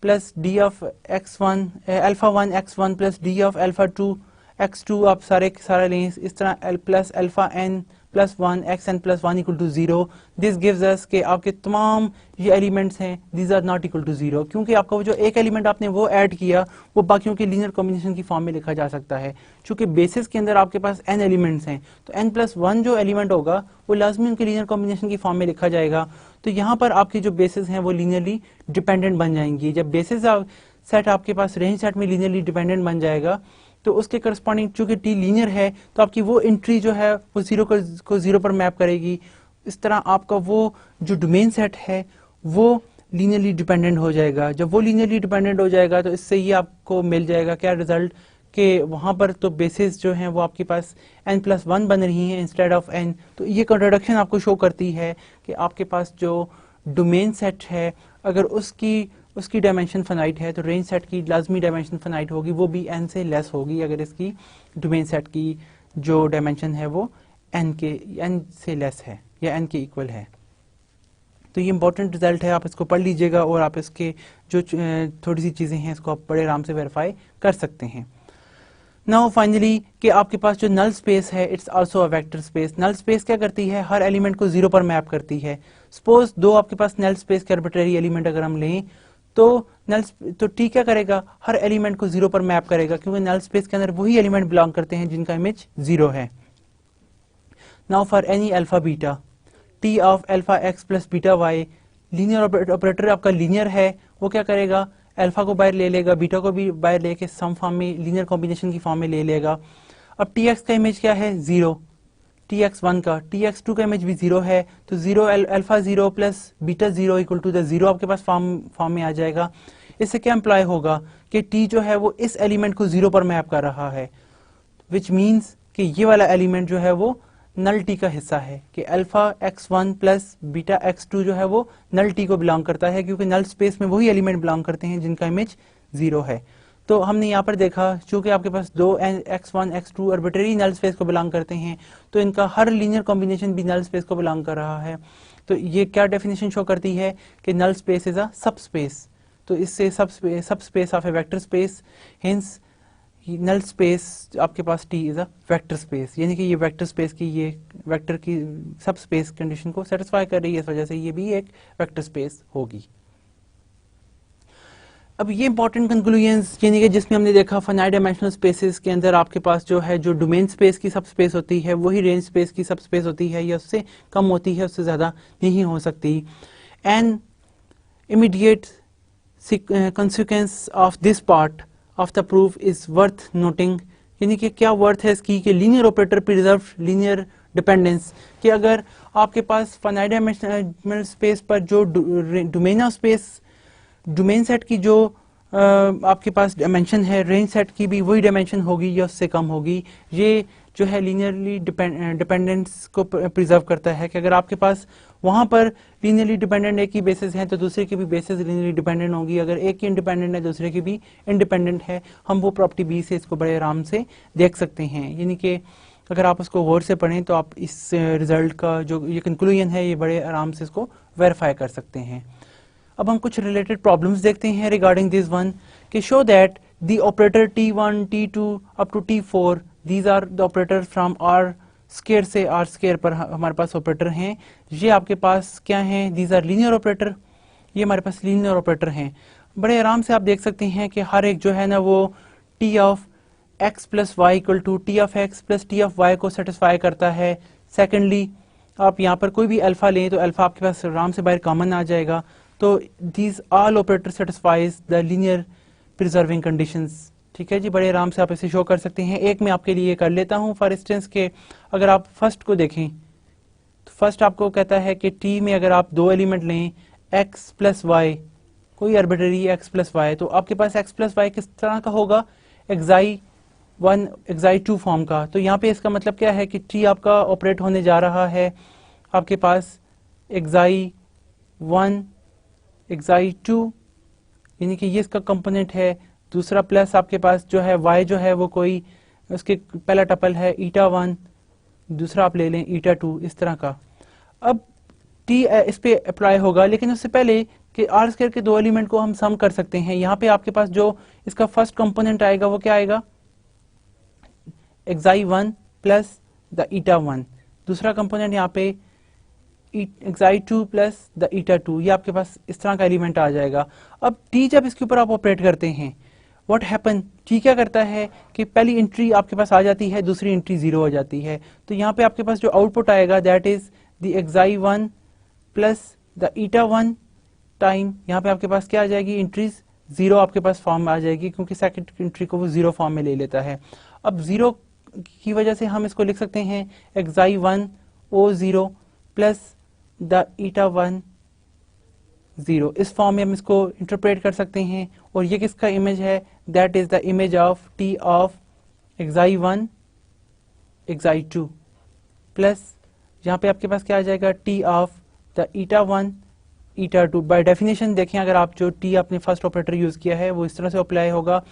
plus d of x1 alpha 1 x1 plus d of alpha 2 x2 आप सारा लें इस तरह plus alpha n plus 1 xn plus 1 equal to 0। This gives us कि आपके तमाम ये एलिमेंट्स हैं these are not equal to 0, क्योंकि आपका वो जो एक एलिमेंट आपने वो ऐड किया वो बाकियों के लीनियर कॉम्बिनेशन की फॉर्म में लिखा जा सकता है। चूंकि बेसिस के अंदर आपके पास n एलिमेंट्स हैं तो n+1 जो एलिमेंट होगा वो लाजमी उनके लीनियर कॉम्बिनेशन की फॉर्म में लिखा जाएगा। तो यहाँ पर आपकी जो बेसिस हैं वो लीनियरली डिपेंडेंट बन जाएंगी। जब बेसिस सेट आपके पास रेंज सेट में लीनियरली डिपेंडेंट बन जाएगा तो उसके करस्पॉन्डिंग चूंकि t लीनियर है तो आपकी वो एंट्री जो है वो 0 को 0 पर मैप करेगी। इस तरह आपका वो जो डोमेन सेट है वो लीनियरली डिपेंडेंट हो जाएगा। जब वो लीनियरली डिपेंडेंट हो जाएगा तो इससे ये आपको मिल जाएगा क्या रिजल्ट, कि वहाँ पर तो बेसिस जो हैं वो आपके पास n+1 बन रही हैं इंस्टेड ऑफ n। तो ये कॉन्ट्राडिक्शन आपको शो करती है कि आपके पास जो डोमेन सेट है अगर उसकी उसकी डायमेंशन फाइनाइट है, तो रेंज सेट की लाजमी डायमेंशन फाइनाइट होगी, वो भी n से लेस होगी अगर इसकी डोमेन सेट की जो डायमेंशन है वो n से लेस है या n के इक्वल है। तो ये इंपॉर्टेंट रिजल्ट है, आप इसको पढ़ लीजिएगा और आप इसके जो थोड़ी सी चीज़ें हैं इसको आप बड़े आराम से वेरीफाई कर सकते हैं। नाउ फाइनली कि आपके पास जो नल स्पेस है it's also a vector space. Null space क्या करती है, हर एलिमेंट को जीरो पर मैप करती है। सपोज दो आपके पास नल स्पेस के आर्बिट्रेरी एलिमेंट अगर हम लें तो टी क्या करेगा, हर एलिमेंट को जीरो पर मैप करेगा, क्योंकि नल स्पेस के अंदर वही एलिमेंट बिलोंग करते हैं जिनका इमेज जीरो है। Now for any alpha beta T of alpha x plus beta y, linear operator आपका लीनियर है, वो क्या करेगा, अल्फा को बाहर ले लेगा, बीटा को भी बाहर लेके सम फॉर्म में लीनियर कॉम्बिनेशन की फॉर्म में ले लेगा। अब टी एक्स का इमेज क्या है, जीरो, टी एक्स वन का, टी एक्स टू का इमेज भी जीरो है, तो zero alpha zero plus beta zero equal to the zero आपके पास फॉर्म में आ जाएगा। इससे क्या इम्प्लाई होगा कि टी जो है वो इस एलिमेंट को जीरो पर मैप कर रहा है, विच मीन्स कि ये वाला एलिमेंट जो है वो नल टी का हिस्सा है, कि alpha x one plus beta x two जो है वो नल टी को बिलोंग करता है, क्योंकि नल स्पेस में वही एलिमेंट बिलोंग करते हैं जिनका इमेज जीरो है। तो हमने यहाँ पर देखा चूंकि आपके पास दो x one x two arbitrary null space को बिलोंग करते हैं, तो इनका हर लीनियर कॉम्बिनेशन भी नल स्पेस को बिलोंग कर रहा है। तो ये क्या डेफिनेशन शो करती है कि नल स्पेस इज अ सब स्पेस। तो इससे subspace of a vector space, hence null space आपके पास T is a vector space, यानी कि ये वेक्टर स्पेस की, ये वेक्टर की सब स्पेस कंडीशन को सेटिस्फाई कर रही है, इस वजह से ये भी एक वेक्टर स्पेस होगी। अब ये इंपॉर्टेंट कंक्लूजन्स यानी कि जिसमें हमने देखा फाइनाइट डायमेंशनल स्पेसेस के अंदर आपके पास जो है जो डोमेन स्पेस की सब स्पेस होती है वही रेंज स्पेस की सब स्पेस होती है, या उससे कम होती है, उससे ज़्यादा नहीं हो सकती। And immediate consequence of this part of the proof is worth noting, यानी कि क्या वर्थ है इसकी कि linear operator preserve linear dependence, कि अगर आपके पास फाइनाइट डायमेंशनल स्पेस पर जो domain of space domain set की जो आपके पास डायमेंशन है, रेंज सेट की भी वही डायमेंशन होगी या उससे कम होगी। ये जो है लीनियरली डिपेंडेंस को प्रिजर्व करता है, कि अगर आपके पास वहाँ पर लीनियरली डिपेंडेंट एक ही बेसिस हैं तो दूसरे की भी बेसिस लीनियरली डिपेंडेंट होगी, अगर एक की इंडिपेंडेंट है दूसरे की भी इंडिपेंडेंट है। हम वो प्रॉपर्टी बी से इसको बड़े आराम से देख सकते हैं, यानी कि अगर आप उसको गौर से पढ़ें तो आप इस रिजल्ट का जो ये कंक्लूजन है ये बड़े आराम से इसको वेरीफाई कर सकते हैं। अब हम कुछ रिलेटेड प्रॉब्लम्स देखते हैं रिगार्डिंग दिस वन, कि show that the operator T1 T2 up to T4 these are the operator from R square से आर स्केयर पर हमारे पास ऑपरेटर हैं। ये आपके पास क्या हैं, दीज आर लीनियर ऑपरेटर, ये हमारे पास लीनियर ऑपरेटर हैं। बड़े आराम से आप देख सकते हैं कि हर एक जो है ना वो T of x plus y equal to T of x plus T of y को सेटिस्फाई करता है। सेकेंडली आप यहाँ पर कोई भी अल्फा लें तो अल्फा आपके पास आराम से बाहर कॉमन आ जाएगा। तो these all operator satisfies the linear preserving conditions. ठीक है जी, बड़े आराम से आप इसे शो कर सकते हैं। एक मैं आपके लिए कर लेता हूँ फॉर इंस्टेंस के अगर आप फर्स्ट को देखें तो फर्स्ट आपको कहता है कि टी में अगर आप दो एलिमेंट लें एक्स प्लस वाई, कोई आर्बिट्रेरी एक्स प्लस वाई, तो आपके पास एक्स प्लस वाई किस तरह का होगा, xi one xi two form का। तो यहाँ पे इसका मतलब क्या है कि टी आपका ऑपरेट होने जा रहा है आपके पास एक्साई वन एक्साई टू, यानी कि ये इसका कंपोनेंट है। दूसरा प्लस आपके पास जो है y जो है वो कोई उसके पहला टपल है ईटा वन, दूसरा आप ले लें ईटा टू, इस तरह का। अब t इस पे अप्लाई होगा, लेकिन उससे पहले कि आर स्क्वायर के दो एलिमेंट को हम सम कर सकते हैं। यहाँ पे आपके पास जो इसका फर्स्ट कंपोनेंट आएगा वो क्या आएगा, xi one plus the eta one, दूसरा कंपोनेंट यहाँ पे xi two plus the eta two, ये आपके पास इस तरह का एलिमेंट आ जाएगा। अब टी जब इसके ऊपर आप ऑपरेट करते हैं व्हाट हैपन, टी क्या करता है कि पहली एंट्री आपके पास आ जाती है, दूसरी एंट्री जीरो हो जाती है। तो यहाँ पे आपके पास जो आउटपुट आएगा that is the एक्साई one plus the eta one time, यहाँ पे आपके पास क्या आ जाएगी, एंट्रीज जीरो आपके पास फॉर्म में आ जाएगी, क्योंकि सेकंड एंट्री को वो जीरो फॉर्म में ले लेता है। अब जीरो की वजह से हम इसको लिख सकते हैं xi one o zero plus the eta one zero, इस फॉर्म में हम इसको इंटरप्रेट कर सकते हैं। और ये किसका इमेज है, that is the image of T of एक्साई one xi two plus यहाँ पे आपके पास क्या आ जाएगा T of the eta one eta 2। By definition देखें, अगर आप जो टी आपने फर्स्ट ऑपरेटर यूज़ किया है वो इस तरह से अप्लाई होगा,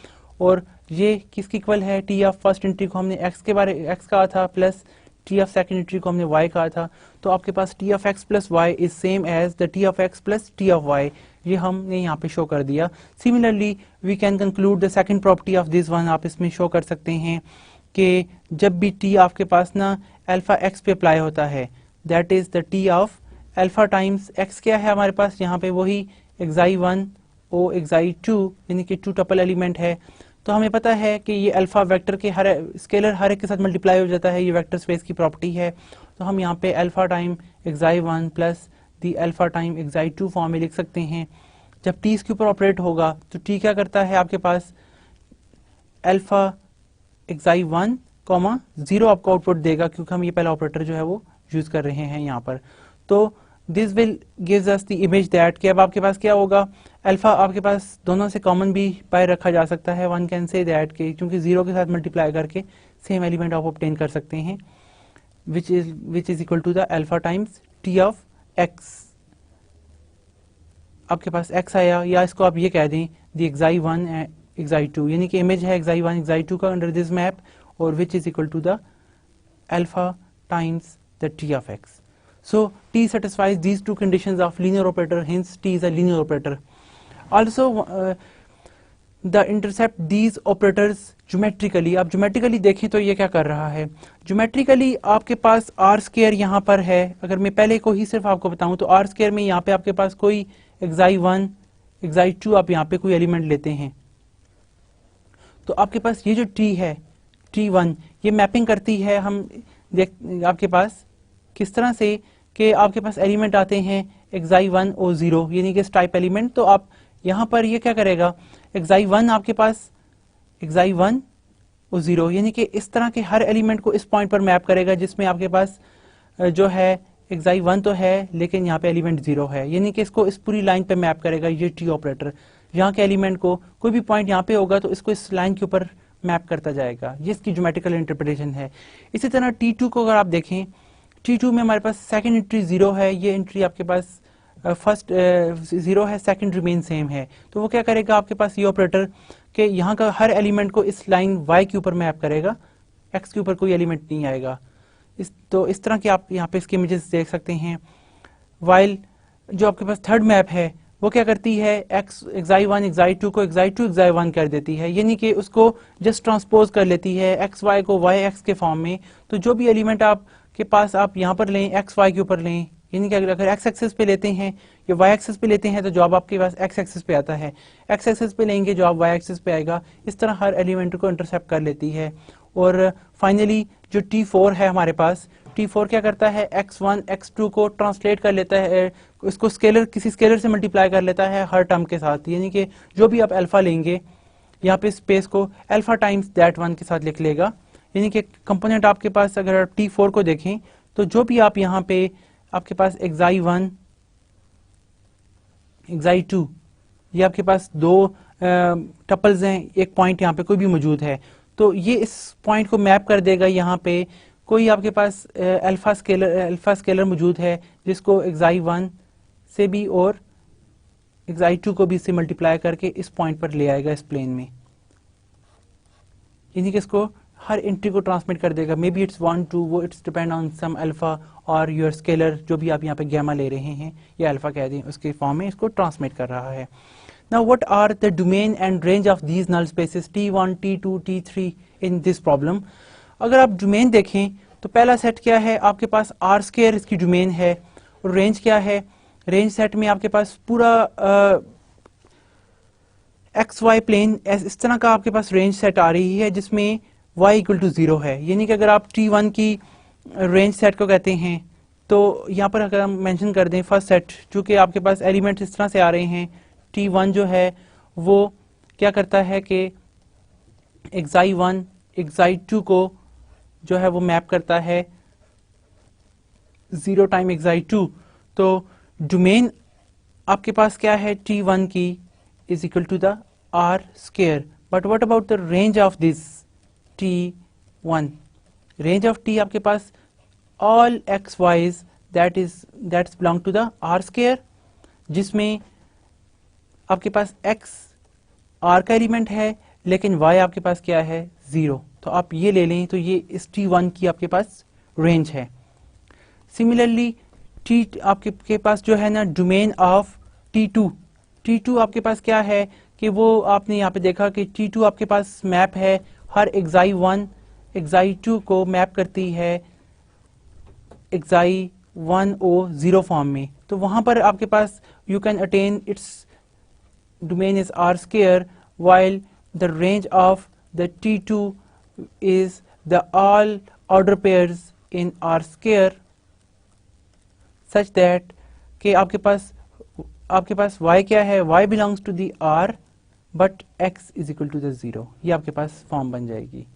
और ये किसकी इक्वल है, टी ऑफ फर्स्ट एंट्री को हमने एक्स कहा था plus T of second entry को हमने वाई कहा था, तो आपके पास T of x plus Y is same as the T of x plus T of Y. ये हमने यहाँ पे शो कर दिया। Similarly we can conclude the second property of this one. आप इसमें शो कर सकते हैं कि जब भी टी आपके पास ना अल्फा एक्स पे अप्लाई होता है, that is the T of alpha times x क्या है हमारे पास यहाँ पे, वही एक्साई 1 ओ एक्साई 2 यानी कि 2 टपल एलिमेंट है। तो हमें पता है कि ये अल्फा वेक्टर के हर स्केलर हर एक के साथ मल्टीप्लाई हो जाता है, ये वेक्टर स्पेस की प्रॉपर्टी है। तो हम यहाँ पे अल्फा टाइम एक्साई 1 प्लस दी अल्फा टाइम एक्साई 2 फॉर्म में लिख सकते हैं। जब टी इसके ऊपर ऑपरेट होगा तो टी क्या करता है, आपके पास अल्फा एक्साई 1 कॉमा 0 आपको आउटपुट देगा, क्योंकि हम ये पहला ऑपरेटर जो है वो यूज कर रहे हैं यहाँ पर। तो this will gives us the image that कि अब आपके पास क्या होगा, अल्फा आपके पास दोनों से कॉमन भी बाय रखा जा सकता है। वन कैन से दैट के क्योंकि 0 के साथ मल्टीप्लाई करके सेम एलिमेंट आप ऑब्टेन कर सकते हैं, which is equal to the alpha times T of x. आपके पास एक्स आया, या इसको आप ये कह दें द एक्साई 1 एक्साई 2, यानी कि इमेज है एक्साई 1 एक्साई 2 का अंडर दिस मैप, और which is equal to the alpha times the T of x. So T satisfies these two conditions of linear operator, hence T is a linear operator. Also the intercept these operators geometrically. आप geometrically देखें तो ये क्या कर रहा है, geometrically आपके पास r square यहाँ पर है। अगर मैं पहले को ही सिर्फ आपको बताऊं तो r square में यहाँ पे आपके पास कोई एक्साई 1 एक्साई 2 आप यहाँ पे कोई एलिमेंट लेते हैं, तो आपके पास ये जो T है T1 ये मैपिंग करती है, हम देख आपके पास किस तरह से कि आपके पास एलिमेंट आते हैं एक्साई 1 और 0 यानी कि टाइप एलिमेंट। तो आप यहाँ पर ये क्या करेगा, एक्साई 1 आपके पास एक्साई 1 और 0 यानी कि इस तरह के हर एलिमेंट को इस पॉइंट पर मैप करेगा, जिसमें आपके पास जो है एक्साई 1 तो है लेकिन यहाँ पे एलिमेंट 0 है, यानी कि इसको इस पूरी लाइन पे मैप करेगा ये टी ऑपरेटर। यहाँ के एलिमेंट को कोई भी पॉइंट यहाँ पे होगा तो इसको इस लाइन के ऊपर मैप करता जाएगा, ये इसकी ज्योमेट्रिकल इंटरप्रिटेशन है। इसी तरह T2 को अगर आप देखें, T2 में हमारे पास सेकंड एंट्री 0 है, ये एंट्री आपके पास फर्स्ट 0 है, सेकंड रिमेन सेम है। तो वो क्या करेगा, आपके पास ये ऑपरेटर कि यहाँ का हर एलिमेंट को इस लाइन y के ऊपर मैप करेगा, x के ऊपर कोई एलिमेंट नहीं आएगा। तो इस तरह के आप यहाँ पे इसके इमेजेस देख सकते हैं। वाइल जो आपके पास थर्ड मैप है वो क्या करती है, एक्साई 1 एक्साई 2 को एक्साई 2 एक्साई 1 कर देती है, यानी कि उसको जस्ट ट्रांसपोज कर लेती है एक्स वाई को वाई एक्स के फॉर्म में। तो जो भी एलिमेंट आप के पास आप यहाँ पर लें एक्स वाई के ऊपर लें, यानी कि अगर एक्स एक्सिस पे लेते हैं या वाई एक्सिस पे लेते हैं तो जवाब आपके पास एक्स एक्सिस पे आता है, एक्स एक्सिस पे लेंगे जवाब वाई एक्सिस पे आएगा। इस तरह हर एलिमेंट को इंटरसेप्ट कर लेती है। और फाइनली जो T4 है हमारे पास, T4 क्या करता है, x1 x2 को ट्रांसलेट कर लेता है, इसको स्केलर किसी स्केलर से मल्टीप्लाई कर लेता है हर टर्म के साथ, यानी कि जो भी आप अल्फा लेंगे यहाँ पे स्पेस को अल्फा टाइम्स दैट वन के साथ लिख लेगा। यानी कि कंपोनेंट आपके पास अगर आप T4 को देखें तो जो भी आप यहाँ पे आपके पास एक्साई 1 एक्साई 2 ये आपके पास दो टपल्स हैं, एक पॉइंट यहाँ पे कोई भी मौजूद है तो ये इस पॉइंट को मैप कर देगा। यहाँ पे कोई आपके पास अल्फा स्केलर मौजूद है जिसको एक्साई 1 से भी और एक्साई 2 को भी इससे मल्टीप्लाई करके इस पॉइंट पर ले आएगा इस प्लेन में, यानी कि इसको हर एंट्री को ट्रांसमिट कर देगा। मे बी इट्स 1 2 वो it's depend on some alpha और योर स्केलर, जो भी आप यहाँ पे गैमा ले रहे हैं या अल्फा कह दें उसके फॉर्म में इसको ट्रांसमिट कर रहा है। Now what are the domain and range of these null spaces T1 T2 T3 in this problem. अगर आप डोमेन देखें तो पहला सेट क्या है, आपके पास आर स्क्वायर इसकी डोमेन है, और रेंज क्या है, रेंज सेट में आपके पास पूरा एक्स वाई प्लेन इस तरह का आपके पास रेंज सेट आ रही है जिसमें y इक्वल टू 0 है। यानी कि अगर आप T1 की रेंज सेट को कहते हैं तो यहाँ पर अगर हम मेंशन कर दें फर्स्ट सेट, चूँकि आपके पास एलिमेंट इस तरह से आ रहे हैं, T1 जो है वो क्या करता है कि एक्साई 1 एक्साई 2 को जो है वो मैप करता है 0 टाइम एक्साई 2। तो डोमेन आपके पास क्या है T1 की is equal to the R square. But what about the range of this T1, range of T आपके पास all x y's that's belong to the R square, जिसमें आपके पास x r का एलिमेंट है लेकिन y आपके पास क्या है 0, तो आप ये ले लें तो ये इस T1 की आपके पास रेंज है। सिमिलरली T आपके पास जो है ना डोमेन ऑफ T2 आपके पास क्या है कि वो आपने यहाँ पे देखा कि T2 आपके पास मैप है हर xi1 xi2 को मैप करती है xi1 o 0 फॉर्म में, तो वहाँ पर आपके पास you can attain its domain is r square while the range of the T2 is the all order pairs in r square such that कि आपके पास y क्या है, y belongs to the r but x is equal to the 0, ये आपके पास फॉर्म बन जाएगी।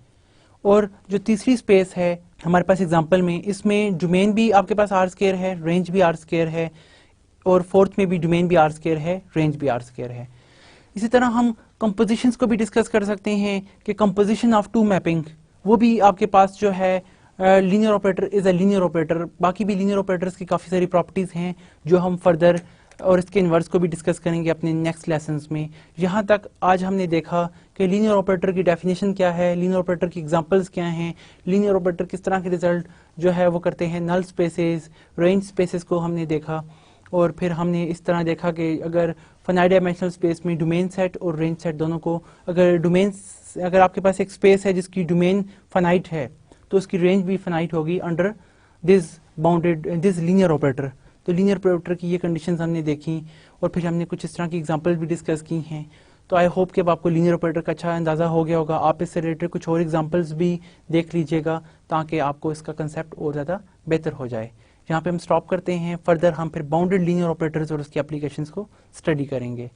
और जो तीसरी स्पेस है हमारे पास एग्जांपल में, इसमें डोमेन भी आपके पास r स्क्वायर है, रेंज भी r स्क्वायर है, और फोर्थ में भी डोमेन भी r स्क्वायर है, रेंज भी r स्क्वायर है। इसी तरह हम कंपोजिशंस को भी डिस्कस कर सकते हैं कि कंपोजिशन ऑफ टू मैपिंग, वो भी आपके पास जो है linear operator is a linear operator. बाकी भी लीनियर ऑपरेटर्स की काफ़ी सारी प्रॉपर्टीज़ हैं जो हम फर्दर और इसके इन्वर्स को भी डिस्कस करेंगे अपने नेक्स्ट लेसन्स में। यहाँ तक आज हमने देखा कि लीनियर ऑपरेटर की डेफिनेशन क्या है, लीनियर ऑपरेटर की एग्जांपल्स क्या हैं, लीनियर ऑपरेटर किस तरह के रिजल्ट जो है वो करते हैं, नल स्पेसेस, रेंज स्पेसेस को हमने देखा। और फिर हमने इस तरह देखा कि अगर फाइनाइट डायमेंशनल स्पेस में डोमेन सेट और रेंज सेट दोनों को, अगर आपके पास एक स्पेस है जिसकी डोमेन फाइनाइट है तो उसकी रेंज भी फाइनाइट होगी अंडर दिस लीनियर ऑपरेटर। तो लीनियर ऑपरेटर की ये कंडीशंस हमने देखी और फिर हमने कुछ इस तरह की एग्जांपल्स भी डिस्कस की हैं। तो आई होप कि अब आपको लीनियर ऑपरेटर का अच्छा अंदाज़ा हो गया होगा। आप इससे रिलेटेड कुछ और एग्जांपल्स भी देख लीजिएगा ताकि आपको इसका कंसेप्ट और ज़्यादा बेहतर हो जाए। यहाँ पे हम स्टॉप करते हैं, फर्दर हम फिर बाउंडेड लीनियर ऑपरेटर्स और उसकी एप्लीकेशंस को स्टडी करेंगे।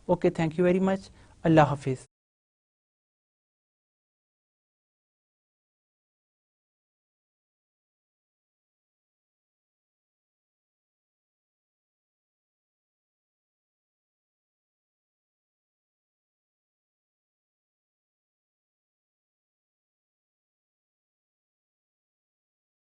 Okay, thank you very much, अल्लाह हाफिज़।